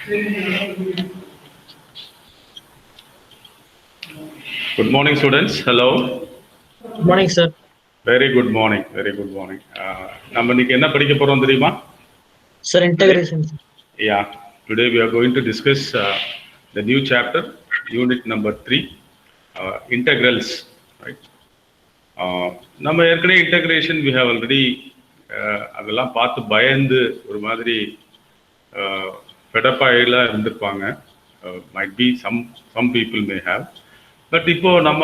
Good morning, students. Hello. Good morning, sir. Very good morning. Very good morning. நம்ம இன்னைக்கு என்ன படிக்க போறோம் தெரியுமா? Sir, integration. Yeah. Today we are going to discuss the new chapter, unit number 3, integrals. Right. நம்ம ஏற்கனவே integration we have already அதெல்லாம் பார்த்து பயந்து ஒரு மாதிரி ஃபெடப்பாயில இருந்திருப்பாங்க. Might be some people may have. But இப்போ நம்ம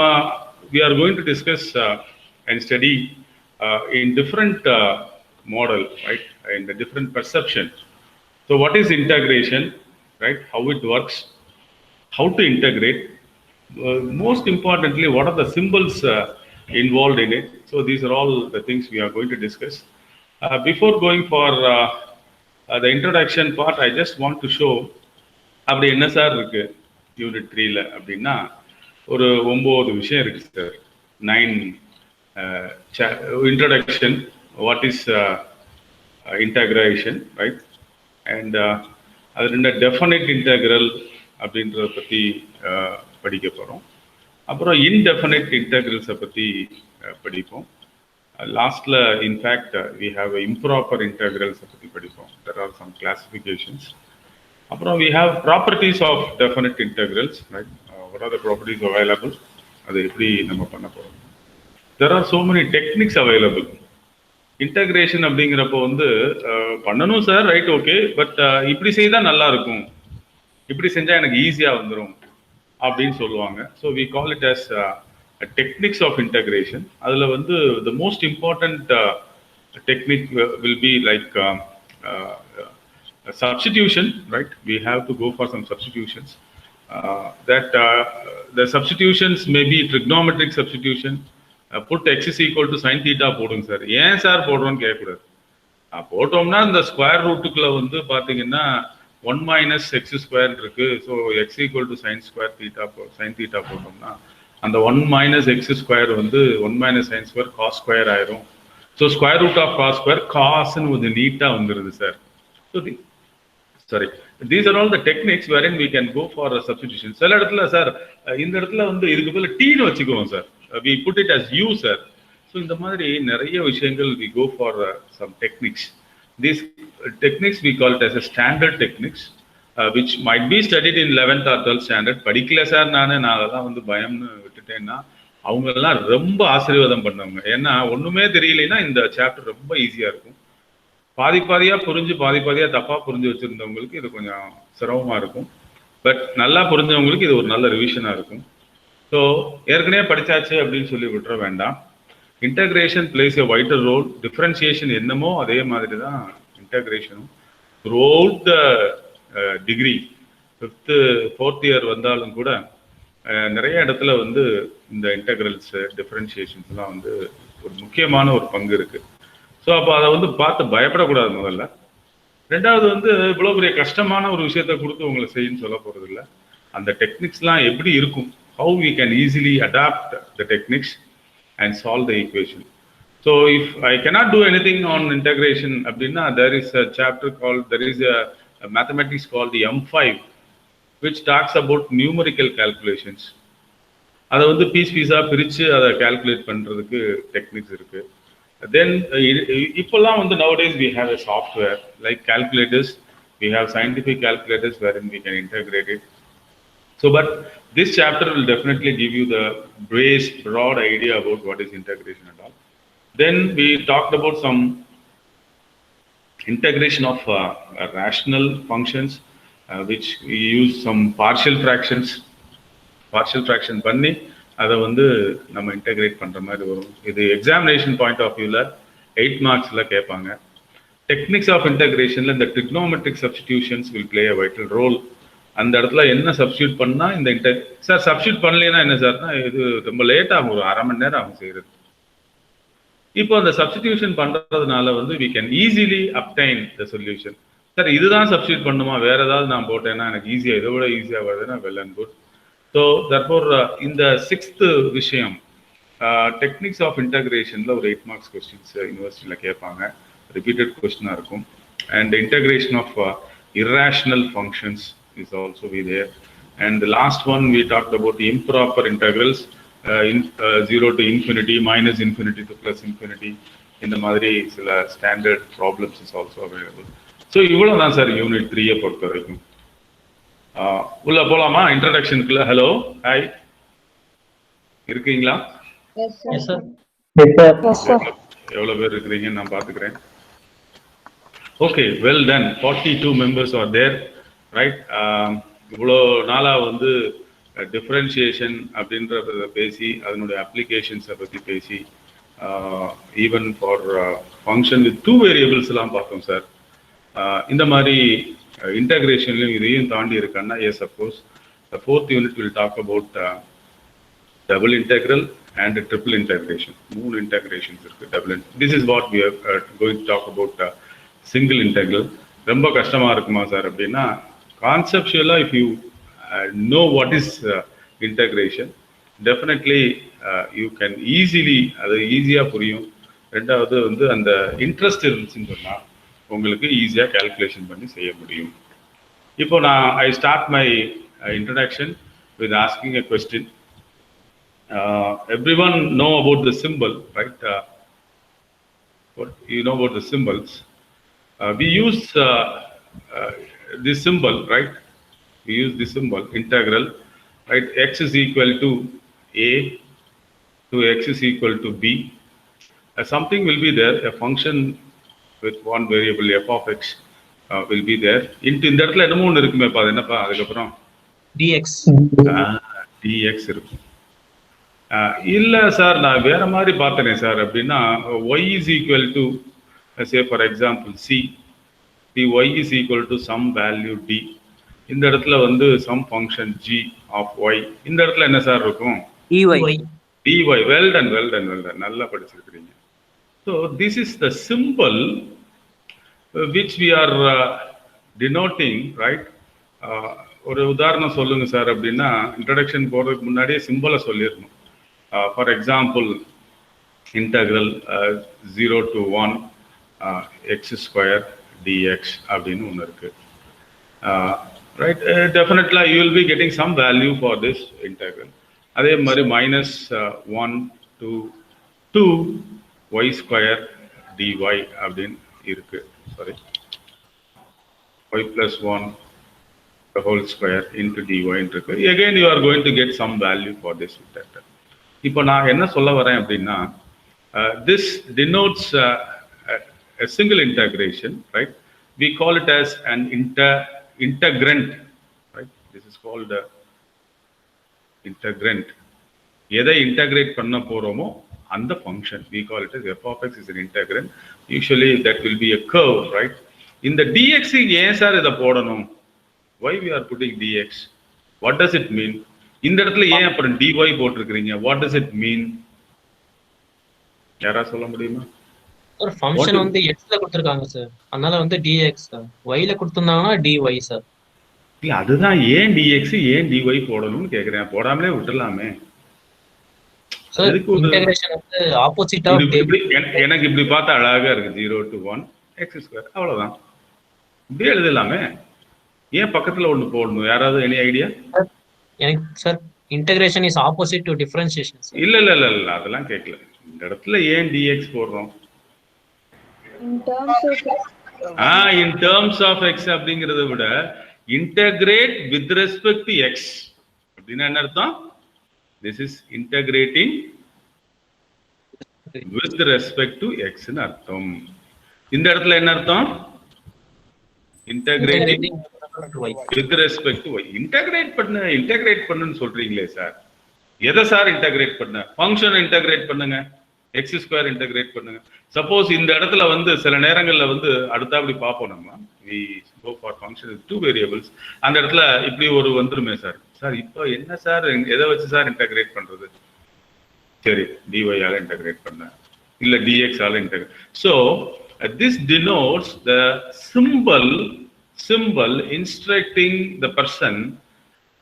we are going to discuss and study in different model, right? In the different perception. So what is integration, right? How it works, how to integrate. Most importantly, what are the symbols involved in it? So these are all the things we are going to discuss. Before going for the introduction part, I just want to show அப்படி என்ன sir இருக்கு unit 3ல அப்படின்னா ஒரு 9 விஷயம் இருக்கு sir. 9 introduction, what is integration, right? And அது ரெண்டு definite integral அப்படின்றத பற்றி படிக்க போகிறோம். அப்புறம் indefinite integrals பற்றி படிப்போம். லாஸ்ட்ல in fact we have improper integrals பற்றி படிப்போம். There are some classifications. அப்புறம் we have properties of definite integrals, right? What are the properties available? அது எப்படி நம்ம பண்ண போறோம்? There are so many techniques available. Integration அப்படிங்கிறப்போ வந்து பண்ணணும் சார், ரைட், ஓகே, பட் இப்படி செய்தால் நல்லா இருக்கும், இப்படி செஞ்சால் எனக்கு ஈஸியாக வந்துடும் அப்படின்னு சொல்லுவாங்க. So we call it as techniques of integration. அதில் வந்து the most important technique will be like substitution, right? We have to go for some substitutions. The substitutions may be trigonometric substitution. Put x is equal to sin theta போடுங்க sir. ஏன் sir போடுறோன்னு கேட்கக்கூடாது. போட்டோம்னா இந்த square ரூட்டுக்குள்ள வந்து பார்த்தீங்கன்னா 1 minus x square இருக்கு. So x equal to sin square theta sin theta போட்டோம்னா அந்த 1 minus x square வந்து 1 minus sin square cos square ஆயிரும். So square root of cos square காஸ்ன்னு கொஞ்சம் நீட்டாக வந்துடுது sir. So sorry, these are all the techniques wherein we can go for a substitution. சில இடத்துல சார் இந்த இடத்துல வந்து இதுக்கு பதில் டீன்னு வச்சுக்குவோம் sir, we put it as u sir. So இந்த மாதிரி நிறைய விஷயங்கள் we go for some techniques. These techniques we call it as a standard techniques which might be studied in 11th or 12th standard. படிக்கல sir நான் அதெல்லாம் வந்து பயம்னு விட்டுட்டேன்னா அவங்கெல்லாம் ரொம்ப ஆசீர்வாதம் பண்ணவங்க. ஏன்னா ஒன்றுமே தெரியலைன்னா இந்த சாப்டர் ரொம்ப ஈஸியாக இருக்கும். பாதியாக புரிஞ்சு பாதியாக தப்பாக புரிஞ்சு வச்சுருந்தவங்களுக்கு இது கொஞ்சம் சிரமமாக இருக்கும். பட் நல்லா புரிஞ்சவங்களுக்கு இது ஒரு நல்ல ரிவிஷனாக இருக்கும். ஸோ ஏற்கனவே படித்தாச்சு அப்படின்னு சொல்லி விட்டுற வேண்டாம். Integration plays a vital role. Differentiation என்னமோ அதே மாதிரி தான் இன்டகிரேஷனும். Throughout the degree 5th 4th year வந்தாலும் கூட நிறைய இடத்துல வந்து இந்த இன்டகிரல்ஸ் டிஃப்ரென்சியேஷன்ஸ்லாம் வந்து ஒரு முக்கியமான ஒரு பங்கு இருக்குது. ஸோ அப்போ அதை வந்து பார்த்து பயப்படக்கூடாது முதல்ல. ரெண்டாவது வந்து இவ்வளோ பெரிய கஷ்டமான ஒரு விஷயத்த கொடுத்து உங்களை செய்யன்னு சொல்ல போகிறது இல்லை. அந்த டெக்னிக்ஸ்லாம் எப்படி இருக்கும், how we can easily adapt the techniques and solve the equation. So if I cannot do anything on integration அப்படின்னா there is a chapter called, there is a mathematics called the M5 which talks about numerical calculations. அதை வந்து பீஸாக பிரித்து அதை calculate பண்ணுறதுக்கு techniques இருக்குது. Then இப்போல்லாம் வந்து nowadays we have a software like calculators. We have scientific calculators wherein we can integrate it. So but this chapter will definitely give you the broad idea about what is integration and all. Then we talked about some integration of rational functions which we use some partial fraction பண்ணி அதை வந்து நம்ம integrate பண்ணுற மாதிரி வரும். இது examination point of வியூவில் 8 மார்க்ஸில் கேட்பாங்க. டெக்னிக்ஸ் ஆஃப் இன்டெகிரேஷனில் இந்த trigonometric substitutions will play a vital role. அந்த இடத்துல என்ன சப்ஸ்டியூட் பண்ணால் இந்த சார் சப்ஸ்டியூட் பண்ணலைன்னா என்ன சார்னா இது ரொம்ப லேட் ஆகும், ஒரு அரை மணி நேரம் ஆகும் செய்கிறது. இப்போ அந்த சப்ஸ்டிடியூஷன் பண்ணுறதுனால வந்து we can easily obtain the solution. Sir இதுதான் சப்ஸ்டியூட் பண்ணுமா, வேற ஏதாவது நான் போட்டேன்னா எனக்கு ஈஸியாக இதை விட ஈஸியாக வருதுன்னா well and good. So therefore இந்த 6th விஷயம் டெக்னிக்ஸ் ஆஃப் இன்டகிரேஷனில் ஒரு 8 மார்க்ஸ் கொஸ்டின்ஸ் யூனிவர்சிட்டியில் கேட்பாங்க, ரிப்பீட்டட் கொஸ்டினாக இருக்கும். And integration of irrational functions is also be there. And the last one we talked about the improper integrals, 0 to infinity, minus infinity to plus infinity. In the மாதிரி சில standard problems is also available. So இவ்வளவுதான் sir unit 3 பொறுத்த வரைக்கும். உள்ள போலாமா இன்ட்ரோடக்ஷனுக்குள்ள? Hello, hi, இருக்கீங்களா? Yes, sir. எவ்வளவு பேர் இருக்கிறீங்கன்னு நான் பார்த்துக்கிறேன். Okay, well done. 42 members are there, right? இவ்வளோ நாளாக வந்து டிஃப்ரென்ஷியேஷன் அப்படின்றத பேசி அதனுடைய அப்ளிகேஷன்ஸை பற்றி பேசி ஈவன் ஃபார் ஃபங்க்ஷன் வித் 2 வேரியபிள்ஸ்லாம் பார்த்தோம் சார். இந்த மாதிரி இன்டகிரேஷன்லையும் இதையும் தாண்டி இருக்கான்னா yes, of course the 4th unit will talk about double integral and triple integration. 3 integrations இருக்குது double. This is what we are going to talk about single integral. ரொம்ப கஷ்டமாக இருக்குமா சார் அப்படின்னா, conceptually if you know what is integration, definitely you can easily அது ஈஸியா புரியும். ரெண்டாவது வந்து அந்த இன்ட்ரெஸ்ட் இருந்துச்சுன்னு சொன்னா உங்களுக்கு ஈஸியா கால்குலேஷன் பண்ணி செய்ய முடியும். இப்போ நான் I start my introduction with asking a question. everyone know about the symbol, right? What you know about the symbols? We use this symbol, right? We use this symbol integral, right? X is equal to a to x is equal to b. Something will be there, a function with one variable f of x will be there. Into இந்த இடத்துல என்னமோ ஒன்று இருக்குமே, அது என்னப்பா? அதுக்கப்புறம் dx. dx இருக்கும். இல்ல சார், நான் வேற மாதிரி பார்த்தேனே சார் அப்படின்னா, y is equal to, say for example c, dy is equal to some value d. இந்த இடத்துல வந்து some function g of y. இந்த இடத்துல என்ன சார் இருக்கும்? dy. dy. well done, well done, well done. நல்லா படிச்சிருக்கீங்க. So this is the symbol which we are denoting, right? ஒரு உதாரணம் சொல்லுங்க சார் அப்படின்னா, இன்ட்ரோடக்ஷன் போறதுக்கு முன்னாடியே சிம்பிளை சொல்லிடணும். For example, integral 0 to 1 x square dx அப்படின்னு ஒன்று இருக்கு, right? Definitely you will be getting some value for this integral. அதே மாதிரி -1 to 2 y square dy அப்படின்னு இருக்கு. Sorry, y plus 1 the whole square into dy இருக்கு. again you are going to get some value for this integral. இப்போ நான் என்ன சொல்ல வரேன் அப்படின்னா, this denotes a single integration, right? We call it as an integrand, right? This is called integrand. எதை integrate பண்ண போறோமோ அந்த function we call it as f of x is an integrand. Usually that will be a curve, right? இந்த dx ஏன் sir இதை போடணும்? Why we are putting dx? What does it mean? இந்த இடத்துல ஏன் அப்புறம் dy போட்டிருக்கீங்க? What does it mean? யாரா சொல்ல முடியுமா? ஒரு ஃபங்க்ஷன் வந்து x ல கொடுத்திருக்காங்க சார், அதனால வந்து dx சார். y ல கொடுத்திருந்தாங்கன்னா dy சார். இல்ல, அதுதான் ஏன் dx ஏன் dy போடணும்னு கேக்குறேன். போடாமலே விட்டுறலாமே சார். இன்டகிரேஷன் வந்து ஆப்போசிட் ஆஃப் எனக்கு இப்படி பார்த்தா அழகா இருக்கு. 0 to 1 x square, அவ்வளவுதான். இப்படி எழுதலாமே, ஏன் பக்கத்துல ஒண்ணு போடணும்? யாராவது எனி ஐடியா? எனக்கு sir, integration is opposite to differentiation. இல்ல இல்ல இல்ல இல்ல, அதெல்லாம் கேட்கல. இந்த இடத்துல ஏன் dx போடுறோம்? in terms of x அப்படிங்கறத விட integrate with respect to x அப்படின்னா என்ன அர்த்தம்? This is integrating with respect to x ன்னு அர்த்தம். இந்த இடத்துல என்ன அர்த்தம்? integrating with respect to y. integrate பண்ணுன்னு சொல்றீங்களே சார், எதை சார் இன்டகிரேட் பண்ண? ஃபங்க்ஷன் இன்டகிரேட் பண்ணுங்க, எக்ஸ் ஸ்கொயர் இன்டகிரேட் பண்ணுங்க. சப்போஸ் இந்த இடத்துல வந்து சில நேரங்கள்ல வந்து அடுத்தபடி பார்ப்போம் நம்ம, we go for function with 2 variables. அந்த இடத்துல இப்படி ஒரு வந்துருமே சார். சார் இப்போ என்ன சார், எதை வச்சு சார் இன்டகிரேட் பண்றது? சரி, dy ஆல இன்டகிரேட் பண்ண, இல்ல dx ஆல integrate. So this denotes the symbol instructing the person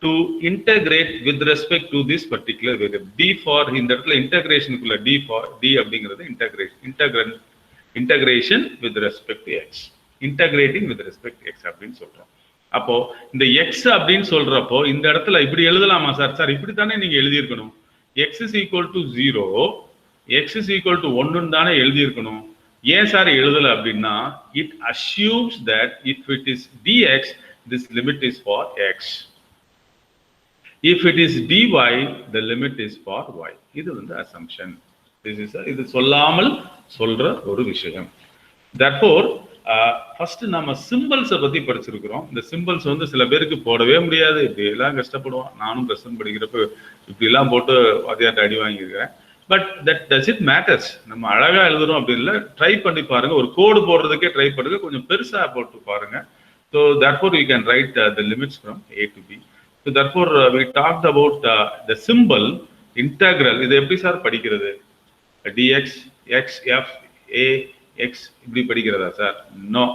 to integrate with respect to this particular variable. D for இந்த இடத்துல இன்டகிரேஷனுக்குள்ள D for D அப்படிங்கிறது integration with respect to x. Integrating with respect X அப்படின்னு சொல்றோம். அப்போ இந்த X அப்படின்னு சொல்றப்போ இந்த இடத்துல இப்படி எழுதலாமா சார்? சார் இப்படித்தானே நீங்க எழுதியிருக்கணும். X is equal to 0, x is equal to 1 தானே எழுதியிருக்கணும். ஏன் சார் எழுதல அப்படின்னா, it assumes that if it is dx this limit is for x, if it is dy the limit is for y. இது வந்து assumption. இது சொல்லாமல் சொல்ற ஒரு விஷயம். therefore ஃபர்ஸ்ட் நம்ம சிம்பிள்ஸை பத்தி படிச்சிருக்கிறோம். இந்த சிம்பிள்ஸ் வந்து சில பேருக்கு போடவே முடியாது, இப்படி எல்லாம் கஷ்டப்படுவோம். நானும் ப்ளஸ் ஒன் படிக்கிறப்ப இப்படி எல்லாம் போட்டு வாத்தியார்ட்ட அடி வாங்கியிருக்கிறேன். But that does it matters. நம்ம அழகா எழுதுறோம் அப்படி இல்லை, ட்ரை பண்ணி பாருங்க. ஒரு கோடு போடுறதுக்கே ட்ரை பண்ணுங்க, கொஞ்சம் பெருசா போட்டு பாருங்க. So therefore you can write the limits from a to b. So therefore we talked about the symbol integral. இது எப்படி சார் படிக்கிறது? dx x f a x இப்படி படிக்கிறதா sir? No,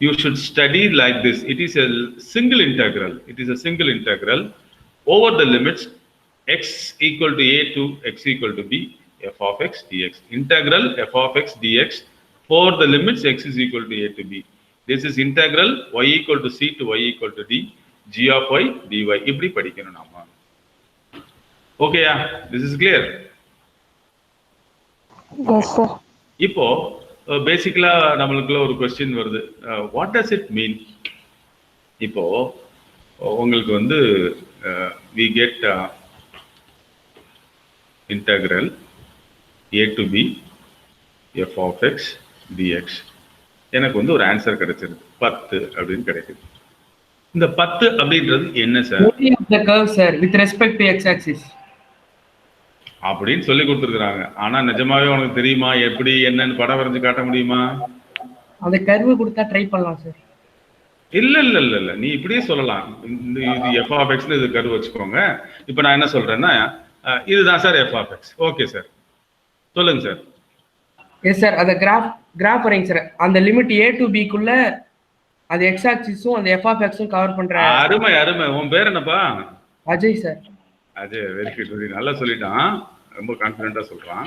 you should study like this. It is a single integral. It is a single integral over the limits x equal to a to x equal to b f of x dx. Integral f of x dx for the limits x is equal to a to b. This is integral y equal to c to y equal to d g of y dy. இப்படி படிக்கணும் நாம. ஓகேயா? this is clear? Yes sir. இப்போ பேசிக்கலா நம்மளுக்குள்ள ஒரு question வருது. What does it mean? இப்போ உங்களுக்கு வந்து we get integral a to b f of x dx. எனக்கு வந்து ஒரு ஆன்சர் கிடைச்சிருக்கு, 10 அப்படின்னு கிடைக்குது. இந்த 10 அப்படின்றது என்ன sir? Area of the curve sir with respect to x axis அப்படின்னு சொல்லி கொடுத்துருக்காங்க. ஆனா நிஜமாவே உனக்கு தெரியுமா எப்படி என்னன்னு படம் வரைஞ்சு காட்ட முடியுமா? அந்த கர்வ் கொடுத்தா ட்ரை பண்ணலாம் சார். இல்ல இல்ல இல்ல இல்ல, நீ இப்படியே சொல்லலாம். இது f of x னு இது கர்வ் வச்சுக்கோங்க. இப்போ நான் என்ன சொல்றேன்னா, இதுதான் sir f of x. Okay sir, சொல்லுங்க சார். எஸ் சார், அந்த கிராஃப் வரைங்க சார். அந்த லிமிட் a to b குள்ள அது x ஆக்சிஸும் அந்த f of x-உம் கவர் பண்ற. அருமை அருமை. உன் பேர் என்னப்பா? Ajay sir. Ajay, very good. நல்லா சொல்லிட்டான், ரொம்ப கான்ஃபிடென்ட்டா சொல்றான்.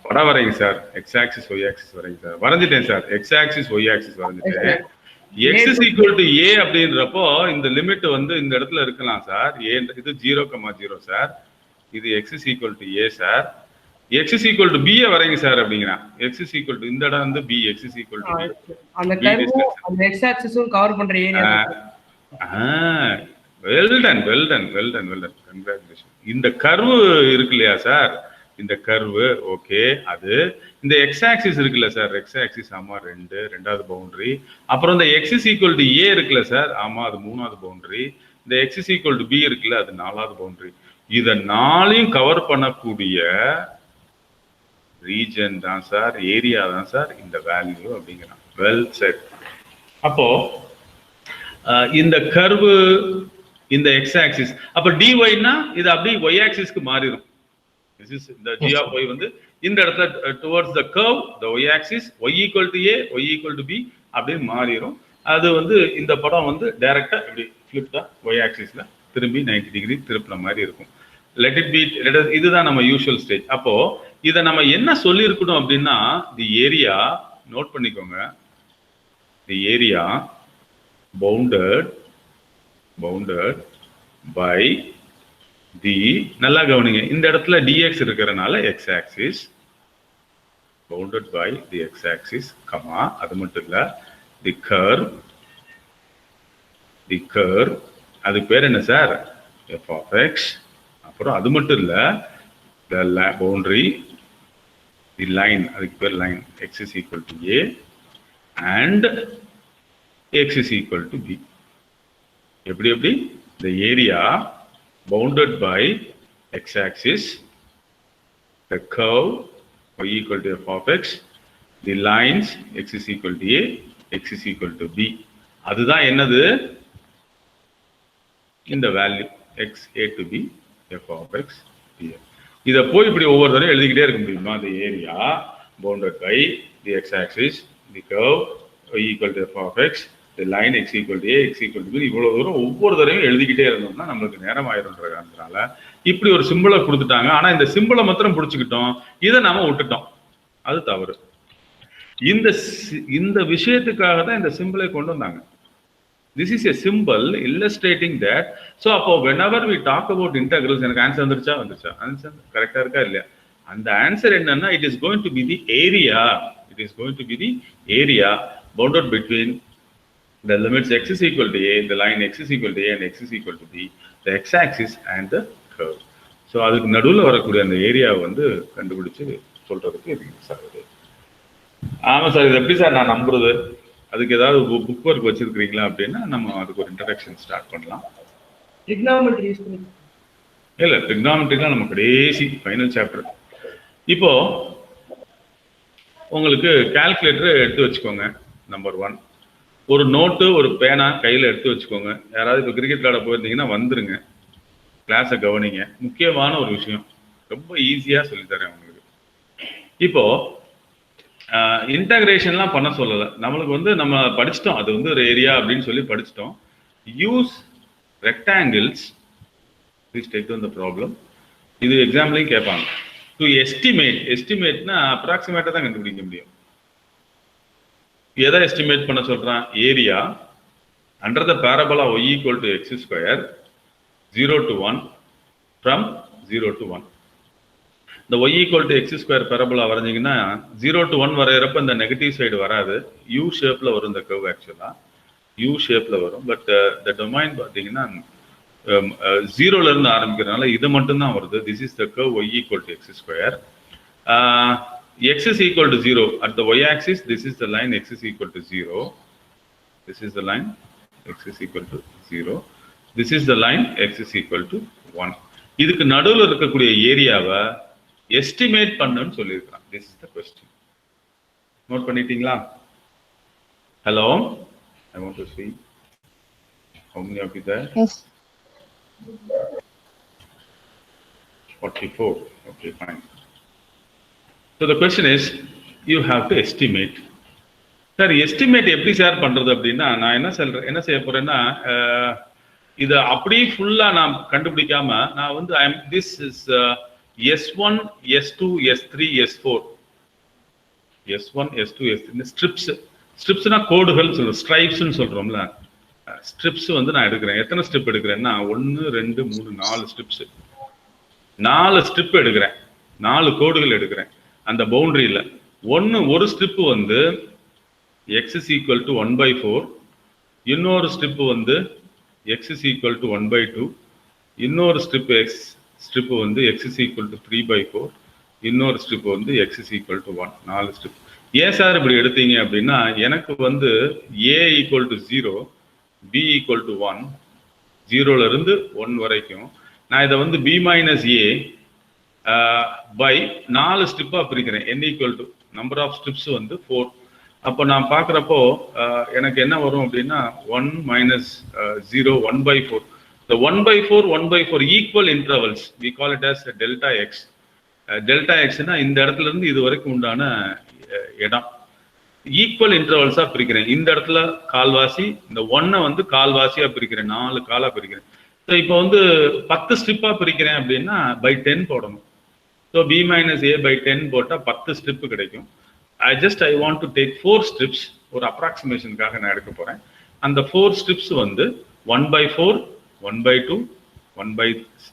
படம் வரைங்க sir. x axis y axis வரைங்க சார். வரைஞ்சிட்டேன் sir. x axis y axis வரைஞ்சிட்டேன். x is equal to a அப்படின்றப்போ இந்த லிமிட் வந்து இந்த இடத்துல இருக்கலாம் சார். இது 0,0 சார். இது x is equal to a sir. x is equal to b வரைங்க சார் அப்படிங்கிறான். x is equal to இந்த இடம் வந்து b, x is equal to b. அந்த கர்வும் அந்த x ஆக்சிஸும் கவர் பண்ற ஏரியா. well done. Congratulations. இந்த கர்வ் இருக்கு இல்லையா சார், இந்த கர்வ் ஓகே. அது இந்த x ஆக்சிஸ் இருக்குல்ல சார், x ஆக்சிஸ் ஆமா 2, ரெண்டாவது பவுண்டரி. அப்புறம் இந்த x is equal to a இருக்குல்ல சார், ஆமா அது மூணாவது பவுண்டரி. இந்த x is equal to b இருக்குல்ல, அது நாலாவது பவுண்டரி. இத நாளையும் கவர் பண்ணக்கூடிய ரீஜன் தான் சார், ஏரியா தான் சார் இந்த வேல்யூ அப்படிங்கிறான். Well set. அப்போ இந்த கர்வு இந்த x ஆக்சிஸ், அப்ப dy னா இது அப்படியே y ஆக்சிஸ்க்கு மாறிடும். This is the g of y வந்து இந்த இடத்துல towards the curve, the y axis, y equal to a, y equal to b அப்படியே மாறிடும். அது வந்து இந்த படம் வந்து டைரக்டா இப்படி ஃபிளிப்டா y ஆக்சிஸ்ல திரும்பி 90 டிகிரி திருப்பின மாதிரி இருக்கும். let it be, இதுதான் நம்ம யூஷுவல் ஸ்டேஜ். அப்போ இதை நம்ம என்ன சொல்லி இருக்கணும் அப்படின்னா, தி ஏரியா, நோட் பண்ணிக்கோங்க, the area bounded by the, நல்லா கவனிங்க, இந்த இடத்துல dx இருக்கிறனால x axis, bounded by the x axis, comma, அது மட்டும் இல்ல, the curve, அது பேர் என்ன சார், f of x. அப்புறம் அது மட்டும் இல்ல, the boundary, the line, அதுக்கு பேர் line, x is equal to a and x is equal to b. எப்படி the area bounded by x axis, the curve y equal to f of x, the lines x is equal to a, x is equal to b. அதுதான் என்னது, இந்த value x a to b f of x dx. இதை போய் இப்படி ஒவ்வொரு தடவை எழுதிக்கிட்டே இருக்க முடியுமா? the area bounded by the x axis, the curve y equal to f of x, the line x equal to a, x equal to b. இவ்வளவு தூரம் ஒவ்வொரு தடவையும் எழுதிக்கிட்டே இருந்தோம்னா நம்மளுக்கு நேரம் ஆயிரும்ன்றதுனால இப்படி ஒரு சிம்பிளை கொடுத்துட்டாங்க. ஆனா இந்த சிம்பிளை மாத்திரம் பிடிச்சிக்கிட்டோம், இதை நாம விட்டுட்டோம், அது தவறு. இந்த விஷயத்துக்காக தான் இந்த சிம்பிளை கொண்டு வந்தாங்க. This is a symbol illustrating that. So அப்போ whenever we talk about integrals, எனக்கு ஆன்சர் வந்துருச்சா? ஆன்சர் கரெக்டா இருக்கா இல்லையா? அந்த ஆன்சர் என்னன்னா, it is going to be the area. It is going to be the area bounded between the limits x is equal to a, the line x is equal to a and x is equal to b, the x-axis and the curve. So அதுக்கு நடுவில் வரக்கூடிய அந்த ஏரியாவை வந்து கண்டுபிடிச்சு சொல்றதுக்கு இது sir. ஆமாம் சார், இது எப்படி சார் நான் நம்புறது? அதுக்கு ஏதாவது புக் ஒர்க் வச்சிருக்கீங்களா அப்படின்னா நம்ம அதுக்கு ஒரு இன்ட்ரடக்ஷன் ஸ்டார்ட் பண்ணலாம். ட்ரிக்னாமெட்ரி யூஸ் பண்ணி இல்லை, ட்ரிக்னாமெட்ரிலாம் நம்ம கடைசி ஃபைனல் சாப்டர். இப்போ உங்களுக்கு கால்குலேட்டர் எடுத்து வச்சுக்கோங்க. நம்பர் 1, ஒரு நோட்டு ஒரு பேனா கையில் எடுத்து வச்சுக்கோங்க. யாராவது இப்போ கிரிக்கெட் விளையாட போயிருந்தீங்கன்னா வந்துருங்க, கிளாஸை கவனிங்க. முக்கியமான ஒரு விஷயம், ரொம்ப ஈஸியாக சொல்லித்தரேன் உங்களுக்கு. இப்போ இன்டகிரேஷன்லாம் பண்ண சொல்லலை, நம்மளுக்கு வந்து நம்ம படிச்சிட்டோம், அது வந்து ஒரு ஏரியா அப்படின்னு சொல்லி படிச்சிட்டோம். Use rectangles, please take down the problem. இது எக்ஸாம்லையும் கேட்பாங்க. டு எஸ்டிமேட்னா அப்ராக்சிமேட்டாக தான் கண்டுபிடிக்க முடியும். எதை எஸ்டிமேட் பண்ண சொல்றான்? Area under the parabola y equal to x square 0 to 1 from 0 to 1. இந்த y equal to x square parabola வரைஞ்சிங்கன்னா 0 to 1 வரைகிறப்ப இந்த நெகட்டிவ் சைடு வராது, யூ ஷேப்ல வரும். இந்த கர்வ் ஆக்சுவலா யூ ஷேப்ல வரும். பட் இந்த டொமைன் பார்த்தீங்கன்னா 0ல இருந்து ஆரம்பிக்கிறதுனால இது மட்டும்தான் வருது. This is the curve y equal to x square. x is equal to 0 at the y-axis. This is the line x is equal to 0. This is the line x is equal to 0. This is the line x is equal to 1. இதுக்கு நடுவில் இருக்கக்கூடிய ஏரியாவை estimate பண்ணணும்னு சொல்லியிருக்கான். This is the question. Note பண்ணிட்டீங்களா? Hello, I want to see how many of you there? Yes. 44. Okay, fine. So the question is, you have to estimate. Sir, estimate எப்படி sir பண்றது அப்படின்னா, நான் என்ன செய்ய போறேன்னா, இதை அப்படியே ஃபுல்லா நான் கண்டுபிடிக்காம நான் வந்து this is S1, S2, S3, S4, S1, S2, S3 ஸ்ட்ரிப்ஸ்னா கோடுகள் சொல்றோம், ஸ்ட்ரைப்ஸ்ன்னு சொல்றோம்ல. ஸ்ட்ரிப்ஸ் வந்து நான் எடுக்கிறேன். எத்தனை ஸ்ட்ரிப் எடுக்கிறேன்னா 1, 2, 3, 4 ஸ்ட்ரிப்ஸ். 4 ஸ்ட்ரிப் எடுக்கிறேன், 4 கோடுகள் எடுக்கிறேன். அந்த பவுண்டரியில் ஒரு ஸ்ட்ரிப்பு வந்து x is equal to 1/4, இன்னொரு ஸ்ட்ரிப்பு வந்து x is equal to 1/2, இன்னொரு ஸ்ட்ரிப்பு வந்து x is equal to 3/4, இன்னொரு ஸ்ட்ரிப்பு வந்து x is equal to 1. 4 strip. ஏன் சார் இப்படி எடுத்தீங்க அப்படின்னா, எனக்கு வந்து a equal to 0, b equal to 1, 0ல இருந்து 1 வரைக்கும் நான் இதை வந்து b minus a பை 4 ஸ்ட்ரிப்பா பிரிக்கிறேன். n equal to number of strips வந்து 4. அப்போ நான் பார்க்குறப்போ எனக்கு என்ன வரும் அப்படின்னா 1 minus 0, 1/4. The 1/4, 1/4 equal intervals, we call it as delta x. Delta எக்ஸ்னா இந்த இடத்துல இருந்து இது வரைக்கும் உண்டான இடம். ஈக்குவல் இன்டர்வல்ஸா பிரிக்கிறேன். இந்த இடத்துல கால்வாசி, இந்த 1 வந்து கால்வாசியா பிரிக்கிறேன், 4 காலா பிரிக்கிறேன். ஸோ இப்போ வந்து 10 ஸ்ட்ரிப்பா பிரிக்கிறேன் அப்படின்னா by 10 போடணும். So b minus a by 10 போட்டால் 10 ஸ்ட்ரிப்பு கிடைக்கும். I want to take 4 strips, ஒரு அப்ராக்சிமேஷனுக்காக நான் எடுக்க போகிறேன். அந்த 4 ஸ்ட்ரிப்ஸ் வந்து 1/4, 1/2,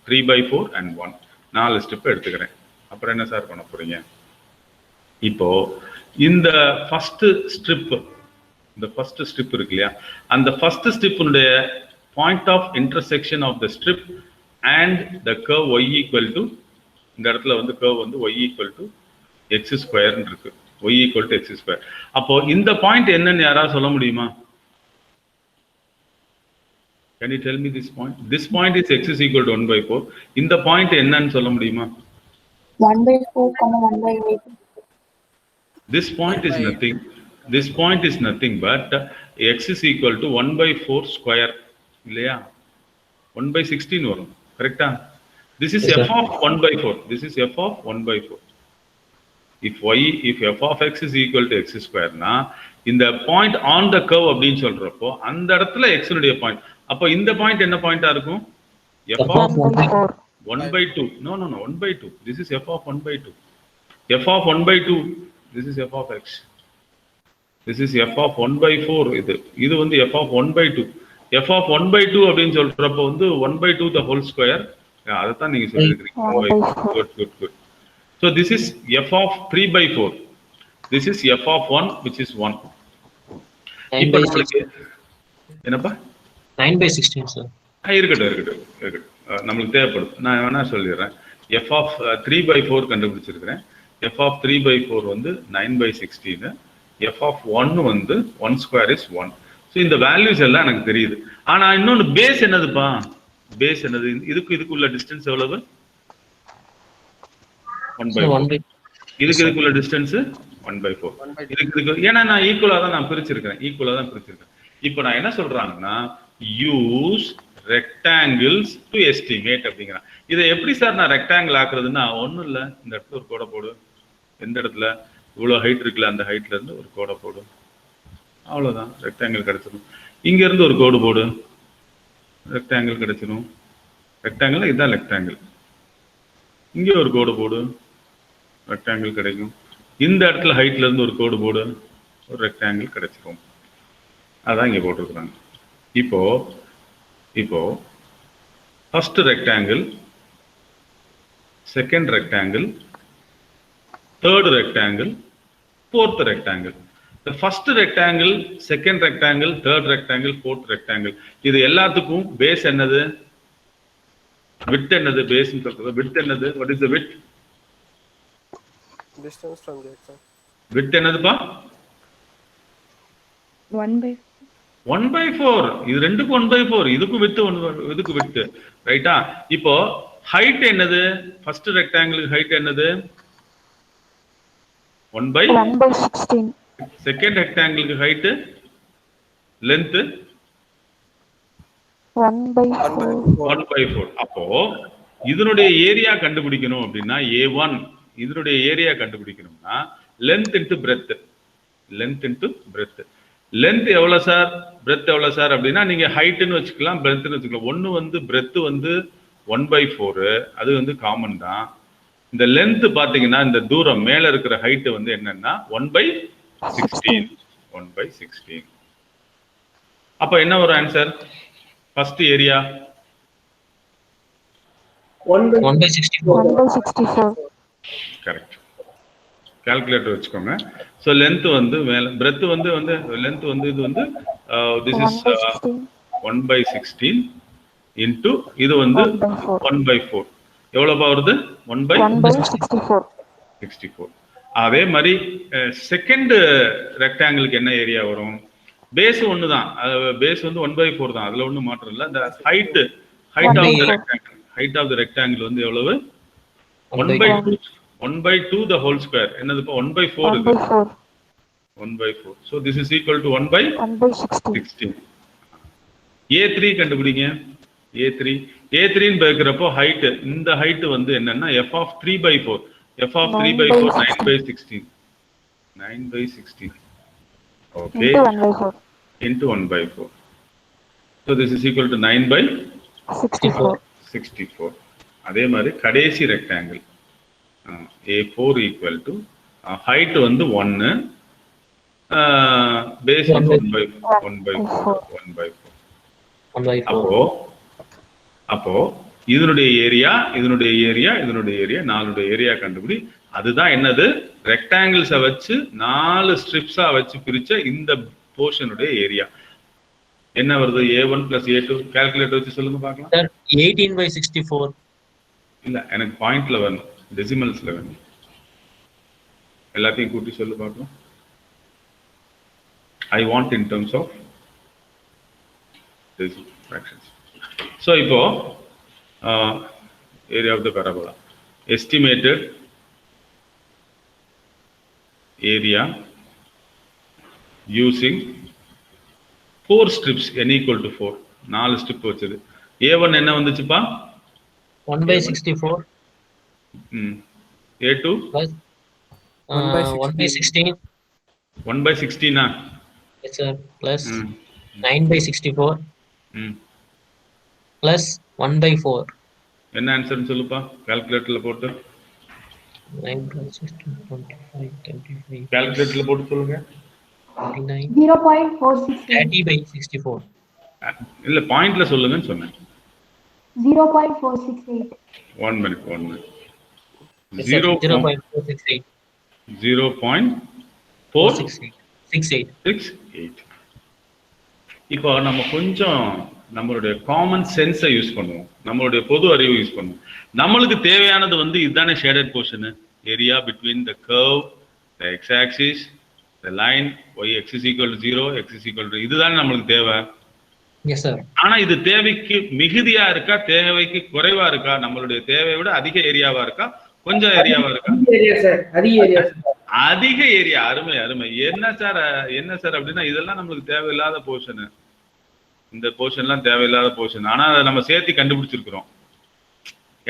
3/4 and 1. 4 ஸ்ட்ரிப் எடுத்துக்கிறேன். அப்புறம் என்ன சார் பண்ண போறீங்க? இப்போ இந்த ஃபர்ஸ்ட் ஸ்ட்ரிப் இருக்கு இல்லையா, அந்த ஃபர்ஸ்ட் ஸ்ட்ரிப்புடைய point of intersection of the strip and the curve y equal to, இந்த இடத்துல வந்து கர்வ் வந்து y ஈக்குவல் டு எக்ஸ் ஸ்கொயர்னு இருக்கு. y equal to x square. அப்போ இந்த பாயிண்ட் என்னன்னு யாராவது சொல்ல முடியுமா? Can you tell me this point? This point is x is equal to 1/4. இந்த பாயிண்ட் என்னன்னு சொல்ல முடியுமா? 1/4, 1/8. This point is nothing. This point is nothing but x is equal to 1/4 square. இல்லையா? 1/16 வரும். கரெக்டா? This is f of 1/4. This is f of 1/4. If f of x is equal to x square na, இந்த point on the curve அப்படின்னு சொல்றப்போ அந்த இடத்துல x உடைய point. அப்போ இந்த பாயிண்ட் என்ன பாயிண்டா இருக்கும்? f of 1/2. No, 1/2. This is f of 1/2. f of 1/2. This is f of x. This is f of 1 by 4 இது வந்து f of 1 by 2. f of 1 by 2 அப்படின்னு சொல்றப்ப வந்து 1 by 2 the whole square. அதைத்தான் நீங்க சொல்லிருக்கீங்க. Good. So this is f of 3 by 4. This is f of 1 which is 1. இப்போ நம்மளுக்கு என்னப்பா 9 by 16 சார். இருக்கட்டும் நம்மளுக்கு தேவைப்படும். நான் வேணா சொல்லிடுறேன். f of 3 by 4 கண்டுபிடிச்சிருக்கிறேன். f of 3 by 4 வந்து 9 by 16. f of 1 வந்து 1 square is 1. ஸோ இந்த வேல்யூஸ் எல்லாம் எனக்கு தெரியுது. ஆனா இன்னொன்று பேஸ் என்னதுப்பா? பேஸ் என்னது? இதுக்குள்ள டிஸ்டன்ஸ் எவ்வளவு? 1 by 4. இதுக்குள்ள டிஸ்டன்ஸ் 1 by 4. இதுக்கு ஏன்னா நான் ஈக்குவலா தான் பிரிச்சிருக்கேன். இப்போ நான் என்ன சொல்றாங்கன்னா யூஸ் ரெக்டாங்கிள்ஸ் டு எஸ்டிமேட் அப்படிங்கிறான். இதை எப்படி சார் நான் ரெக்டாங்கிள் ஆக்குறதுன்னா ஒன்றும் இல்லை, இந்த இடத்துல ஒரு கோடை போடு, எந்த இடத்துல இவ்வளோ ஹைட் இருக்குல்ல அந்த ஹைட்ல இருந்து ஒரு கோடை போடு, அவ்வளோதான் ரெக்டாங்கிள் கிடைச்சிடும். இங்க இருந்து ஒரு கோடு போடு, ரெக்டாங்கிள் கிடைச்சிடும். ரெக்டாங்கிள் இதுதான் ரெக்டாங்கிள். இங்கே ஒரு கோடு போடு, ரெக்டாங்கிள் கிடைக்கும். இந்த இடத்துல ஹைட்ல இருந்து ஒரு கோடு போடு, ஒரு ரெக்டாங்கிள் கிடைச்சிடும். அதான் இங்க போட்டிருக்கிறாங்க. இப்போ first rectangle, second rectangle, third rectangle, fourth rectangle. இந்த first rectangle, second rectangle, third rectangle, fourth rectangle இது எல்லாத்துக்கும் பேஸ் என்னது? விட்த் என்னது? பேஸ் சொல்றது விட்த் என்னது? What is the width? Distance from the x. Width என்னதுப்பா? 1 by 4. இது ரெண்டுக்கும் 1 by 4. இதுக்கும் விட்த் இதுக்கு விட்த். ரைட்டா? இப்போ ஹைட் என்னது? ஃபர்ஸ்ட் ரெக்டாங்கிளுக்கு ஹைட் என்னது? 1 by 16. செகண்ட் ரெக்டாங்கிளுக்கு ஹைட் லெந்த் 1 by 4. அப்போ இதனுடைய ஏரியா கண்டுபிடிக்கணும் அப்படின்னா A1 இதனுடைய ஏரியா கண்டுபிடிக்கணும்னா லெந்த் இன்டு பிரெத். லெந்த் எவ்வளவு சார், பிரெத் எவ்வளவு சார் அப்படின்னா நீங்க ஹைட்னு வச்சுக்கலாம், பிரெத்னு வச்சுக்கலாம். ஒன்னு வந்து பிரெத் வந்து 1 by 4, அது வந்து காமன் தான். இந்த லெந்த் பாத்தீங்கன்னா இந்த தூரம் மேல இருக்கிற ஹைட் வந்து என்னன்னா 1 by 16. அப்ப என்ன ஒரு answer? First area 1 by 64. Correct. Calculator வச்சுக்கோங்க. ஸோ லென்த் வந்து மேல, பிரெத் வந்து லென்த் வந்து இது வந்து திஸ் இஸ் 1 by 16 இன்டு இது வந்து 1 by 4. எவ்வளோப்பா வருது? 1 by 64. அதே மாதிரி செகண்ட் ரெக்டாங்கிளுக்கு என்ன ஏரியா வரும்? பேஸ் ஒன்று தான், பேஸ் வந்து 1 by 4 தான், அதுல ஒன்றும் மாற்றம் இல்லை. இந்த ஹைட் ஆஃப் த ரெக்டாங்கிள் வந்து எவ்வளவு? 1 by 2 the whole square. என்னதுப்பா? 1 by 4 இது. 1 by 4. So this is equal to 1 by 16. A3 கண்டுபிடிங்க. A3 ன்னு பார்க்கறப்போ ஹைட், இந்த ஹைட் வந்து என்னன்னா f of 3 by 4. f of 3 by 4 9 by 16. 9 by 16. Okay. Into 1 by 4. So this is equal to 9 by 64. அதே மாதிரி கடைசி rectangle A4 equal to height வந்து 1, base வந்து 1 by 4. அப்போ இதனுடைய ஏரியா, நாலுடைய ஏரியா கண்டுபிடி. அதுதான் என்னது? ரெக்டாங்கிள்ஸை வச்சு 4 ஸ்ட்ரிப்ஸா வச்சு பிரிச்ச இந்த போர்ஷனுடைய ஏரியா என்ன வருது? A1 plus A2. கால்குலேட்டர் வச்சு சொல்லுங்க பார்க்கலாம். 18 by 64. இல்ல, எனக்கு பாயிண்ட்ல வரணும், டெசிமல்ஸ்ல வேணும். எல்லாத்தையும் கூட்டி சொல்லு பார்க்கலாம். I want in terms of fractions. So இப்போ area of the parabola, estimated area using 4 strips n equal to 4. 4 strip வச்சது. A1 என்ன வந்துச்சுப்பா? 1 by 64. A2 plus 1 by 16. 1 by 16 ah? Yes sir. Plus 9 by 64. Plus 1 by 4. என்ன ஆன்சர்னு சொல்லுப்பா கால்குலேட்டர்ல போட்டு. 9 by 16 25 35. கால்குலேட்டர்ல போட்டு சொல்லுங்க. 0.468. 30/64. இல்ல பாயிண்ட்ல சொல்லுங்கன்னு சொன்னேன். 0.468. 1 minute 1 minute. Yes, sir. 0.468. 0.468. இப்போ நம்ம கொஞ்சம் நம்மளுடைய காமன் சென்ஸை யூஸ் பண்ணுவோம், நம்மளுடைய பொது அறிவு யூஸ் பண்ணுவோம். நம்மளுக்கு தேவையானது வந்து இதுதானே shaded portion, area between the curve, the X axis, the line, y x is equal to 0, x is equal to இதுதானே நம்மளுக்கு தேவை. Yes, sir. ஆனா இது தேவைக்கு மிகுதியா இருக்கா, தேவைக்கு குறைவா இருக்கா, நம்மளுடைய தேவையை விட அதிக ஏரியாவா இருக்கா, கொஞ்சம் ஏரியாவா இருக்கா? அதிக ஏரியா. அருமை அருமை. என்ன சார் அப்படின்னா இதெல்லாம் நம்மளுக்கு தேவையில்லாத போர்ஷன், இந்த போர்ஷன்லாம் தேவையில்லாத போர்ஷன். ஆனா அதை நம்ம சேர்த்து கண்டுபிடிச்சிருக்கிறோம்.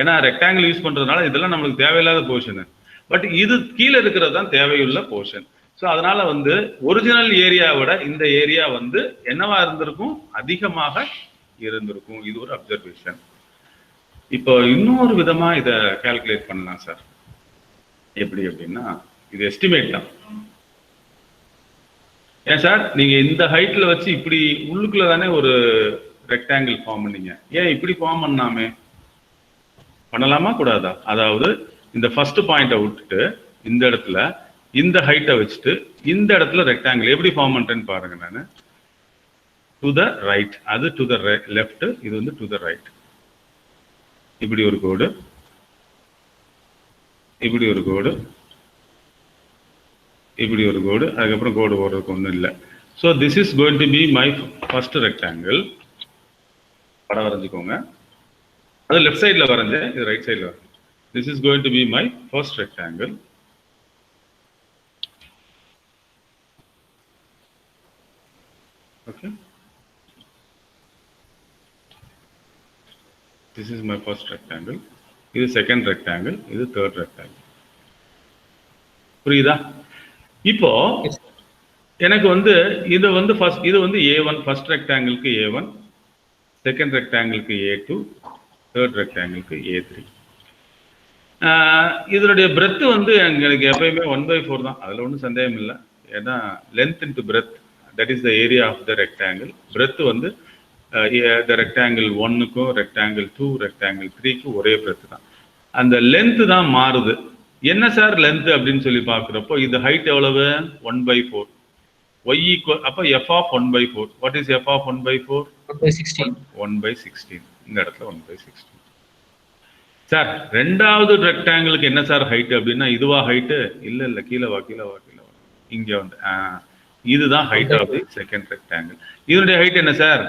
ஏன்னா ரெக்டாங்கிள் யூஸ் பண்றதுனால இதெல்லாம் நம்மளுக்கு தேவையில்லாத போர்ஷன். பட் இது கீழே இருக்கிறது தான் தேவையுள்ள போர்ஷன். ஸோ அதனால வந்து ஒரிஜினல் ஏரியாவோட இந்த ஏரியா வந்து என்னவா இருந்திருக்கும், அதிகமாக இருந்திருக்கும். இது ஒரு அப்சர்வேஷன். இப்போ இன்னொரு விதமா இதை கால்குலேட் பண்ணலாம் சார். எப்படி அப்படின்னா இது எஸ்டிமேட் தான். ஏன் சார் நீங்க இந்த ஹைட்ல வச்சு இப்படி உள்ளுக்குள்ள தானே ஒரு ரெக்டாங்கிள் ஃபார்ம் பண்ணீங்க, ஏன் இப்படி ஃபார்ம் பண்ணாமே? பண்ணலாமா கூடாதா? அதாவது இந்த ஃபர்ஸ்ட் பாயிண்ட்டை விட்டுட்டு இந்த இடத்துல இந்த ஹைட்டை வச்சுட்டு இந்த இடத்துல ரெக்டாங்கிள் எப்படி ஃபார்ம் பண்றேன்னு பாருங்க. நான் டு த ரைட், அது டு த லெஃப்ட், இது வந்து டு த ரைட். இப்படி ஒரு கோடு, இப்படி ஒரு கோடு, இப்படி ஒரு கோடு, அதுக்கப்புறம் கோடு போடுறதுக்கு ஒன்றும் இல்லை. So this is going to be my first rectangle. படம் வரைஞ்சிக்கோங்க. அது லெஃப்ட் சைடில் வரைஞ்சேன், இது ரைட் சைடில் வரைஞ்சேன். This is going to be my first rectangle. Okay. This is my first rectangle. This is second rectangle. This is third rectangle. புரியுதா? இப்போ எனக்கு வந்து இது வந்து ஃபர்ஸ்ட், இது வந்து A1, ஃபர்ஸ்ட் ரெக்டாங்கிளுக்கு A1, செகண்ட் ரெக்டாங்கிளுக்கு A2, தேர்ட் ரெக்டாங்கிளுக்கு A3. இதனுடைய பிரெத் வந்து எங்களுக்கு எப்பயுமே 1/4 தான், அதில் ஒன்றும் சந்தேகம் இல்லை. ஏன்னா length into breadth, that is the area of the rectangle. breadth வந்து the rectangle 1க்கும் rectangle 2 rectangle 3க்கு ஒரே breadth தான். அந்த length தான் மாறுது. என்ன சார் length அப்படின்னு சொல்லி பார்க்குறப்போ இது height எவ்வளவு? 1/4. y equal அப்போ f of 1/4. what is f of 1/4? 1/16. 1/16. இந்த இடத்துல 1/16. சார் ரெண்டாவது ரெக்டாங்கிளுக்கு என்ன சார் ஹைட் அப்படின்னா இதுவா ஹைட்டு? இல்ல இல்ல, கீழே வா கீழே வா கீழே வா, இங்க வந்து இதுதான் height of the second rectangle. இதனுடைய ஹைட் என்ன sir?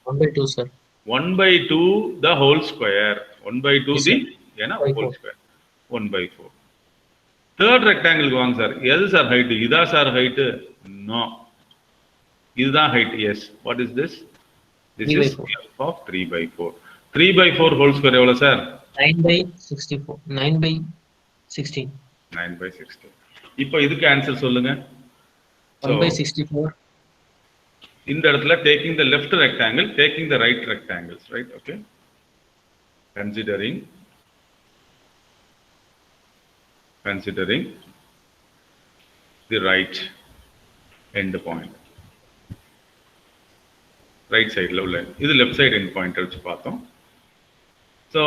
1/2 sir. 1/2 the whole square. 1/2 the ஏனா whole square. 1/4. தேர்ட் ரெக்டாங்கிளுக்கு வாங்க சார். எது சார் ஹைட்? இதா சார் ஹைட்? நோ, இதுதான் height. Yes. What is this? This is f of 3/4. 3/4 whole square எவ்வளவு sir? 9/64. 9/16. 9/16. இப்போ இதுக்கு ஆன்சர் சொல்லுங்க. 1/64. இந்த இடத்துல taking the left rectangle, taking the right rectangles, right? Okay. Considering the right end point. Right side ல உள்ள இது left side end point வச்சு பார்த்தோம். So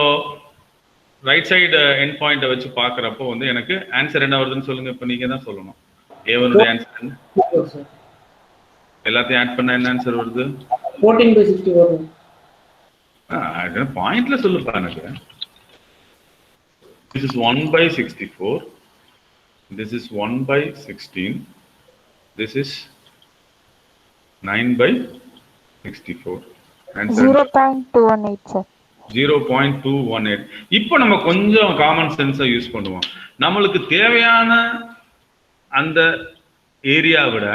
right side end point வச்சு பார்க்கறப்போ வந்து எனக்கு ஆன்சர் என்ன வருதுன்னு சொல்லுங்க. இப்போ நீங்க தான் சொல்லணும். A1 உடைய ஆன்சர் என்ன? எல்லாத்தையும் ஆட் பண்ணா என்ன ஆன்சர் வருது? 14/64. அது பாயிண்ட்ல சொல்லுப்பா எனக்கு. This is 1/64. This is 1/16. This is 9/64. Answer 0.218 sir. 0.218. இப்போ நம்ம கொஞ்சம் காமன் சென்ஸை யூஸ் பண்ணுவோம். நம்மளுக்கு தேவையான அந்த ஏரியா விட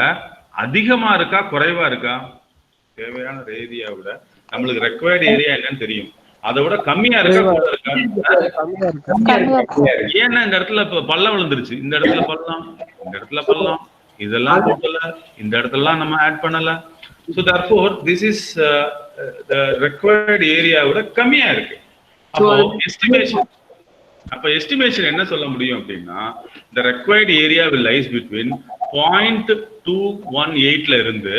அதிகமா இருக்கா குறைவா இருக்கா? தேவையான ஏரியா விட நம்மளுக்கு ரெக்வயர்ட் ஏரியா என்னன்னு தெரியும். அதை விட கம்மியா இருக்கா கூட இருக்கா? ஏன்னா இந்த இடத்துல இப்ப பள்ளம் விழுந்துருச்சு, இந்த இடத்துல பள்ளம், இந்த இடத்துல பள்ளம், இதெல்லாம் போட்டல, இந்த இடத்துலலாம் நம்ம ஆட் பண்ணல. So therefore this is the required area விட கம்மியா இருக்கு. அப்போ எஸ்டிமேஷன் என்ன சொல்ல முடியும் அப்படின்னா the required area will lies between 0.218ல இருந்து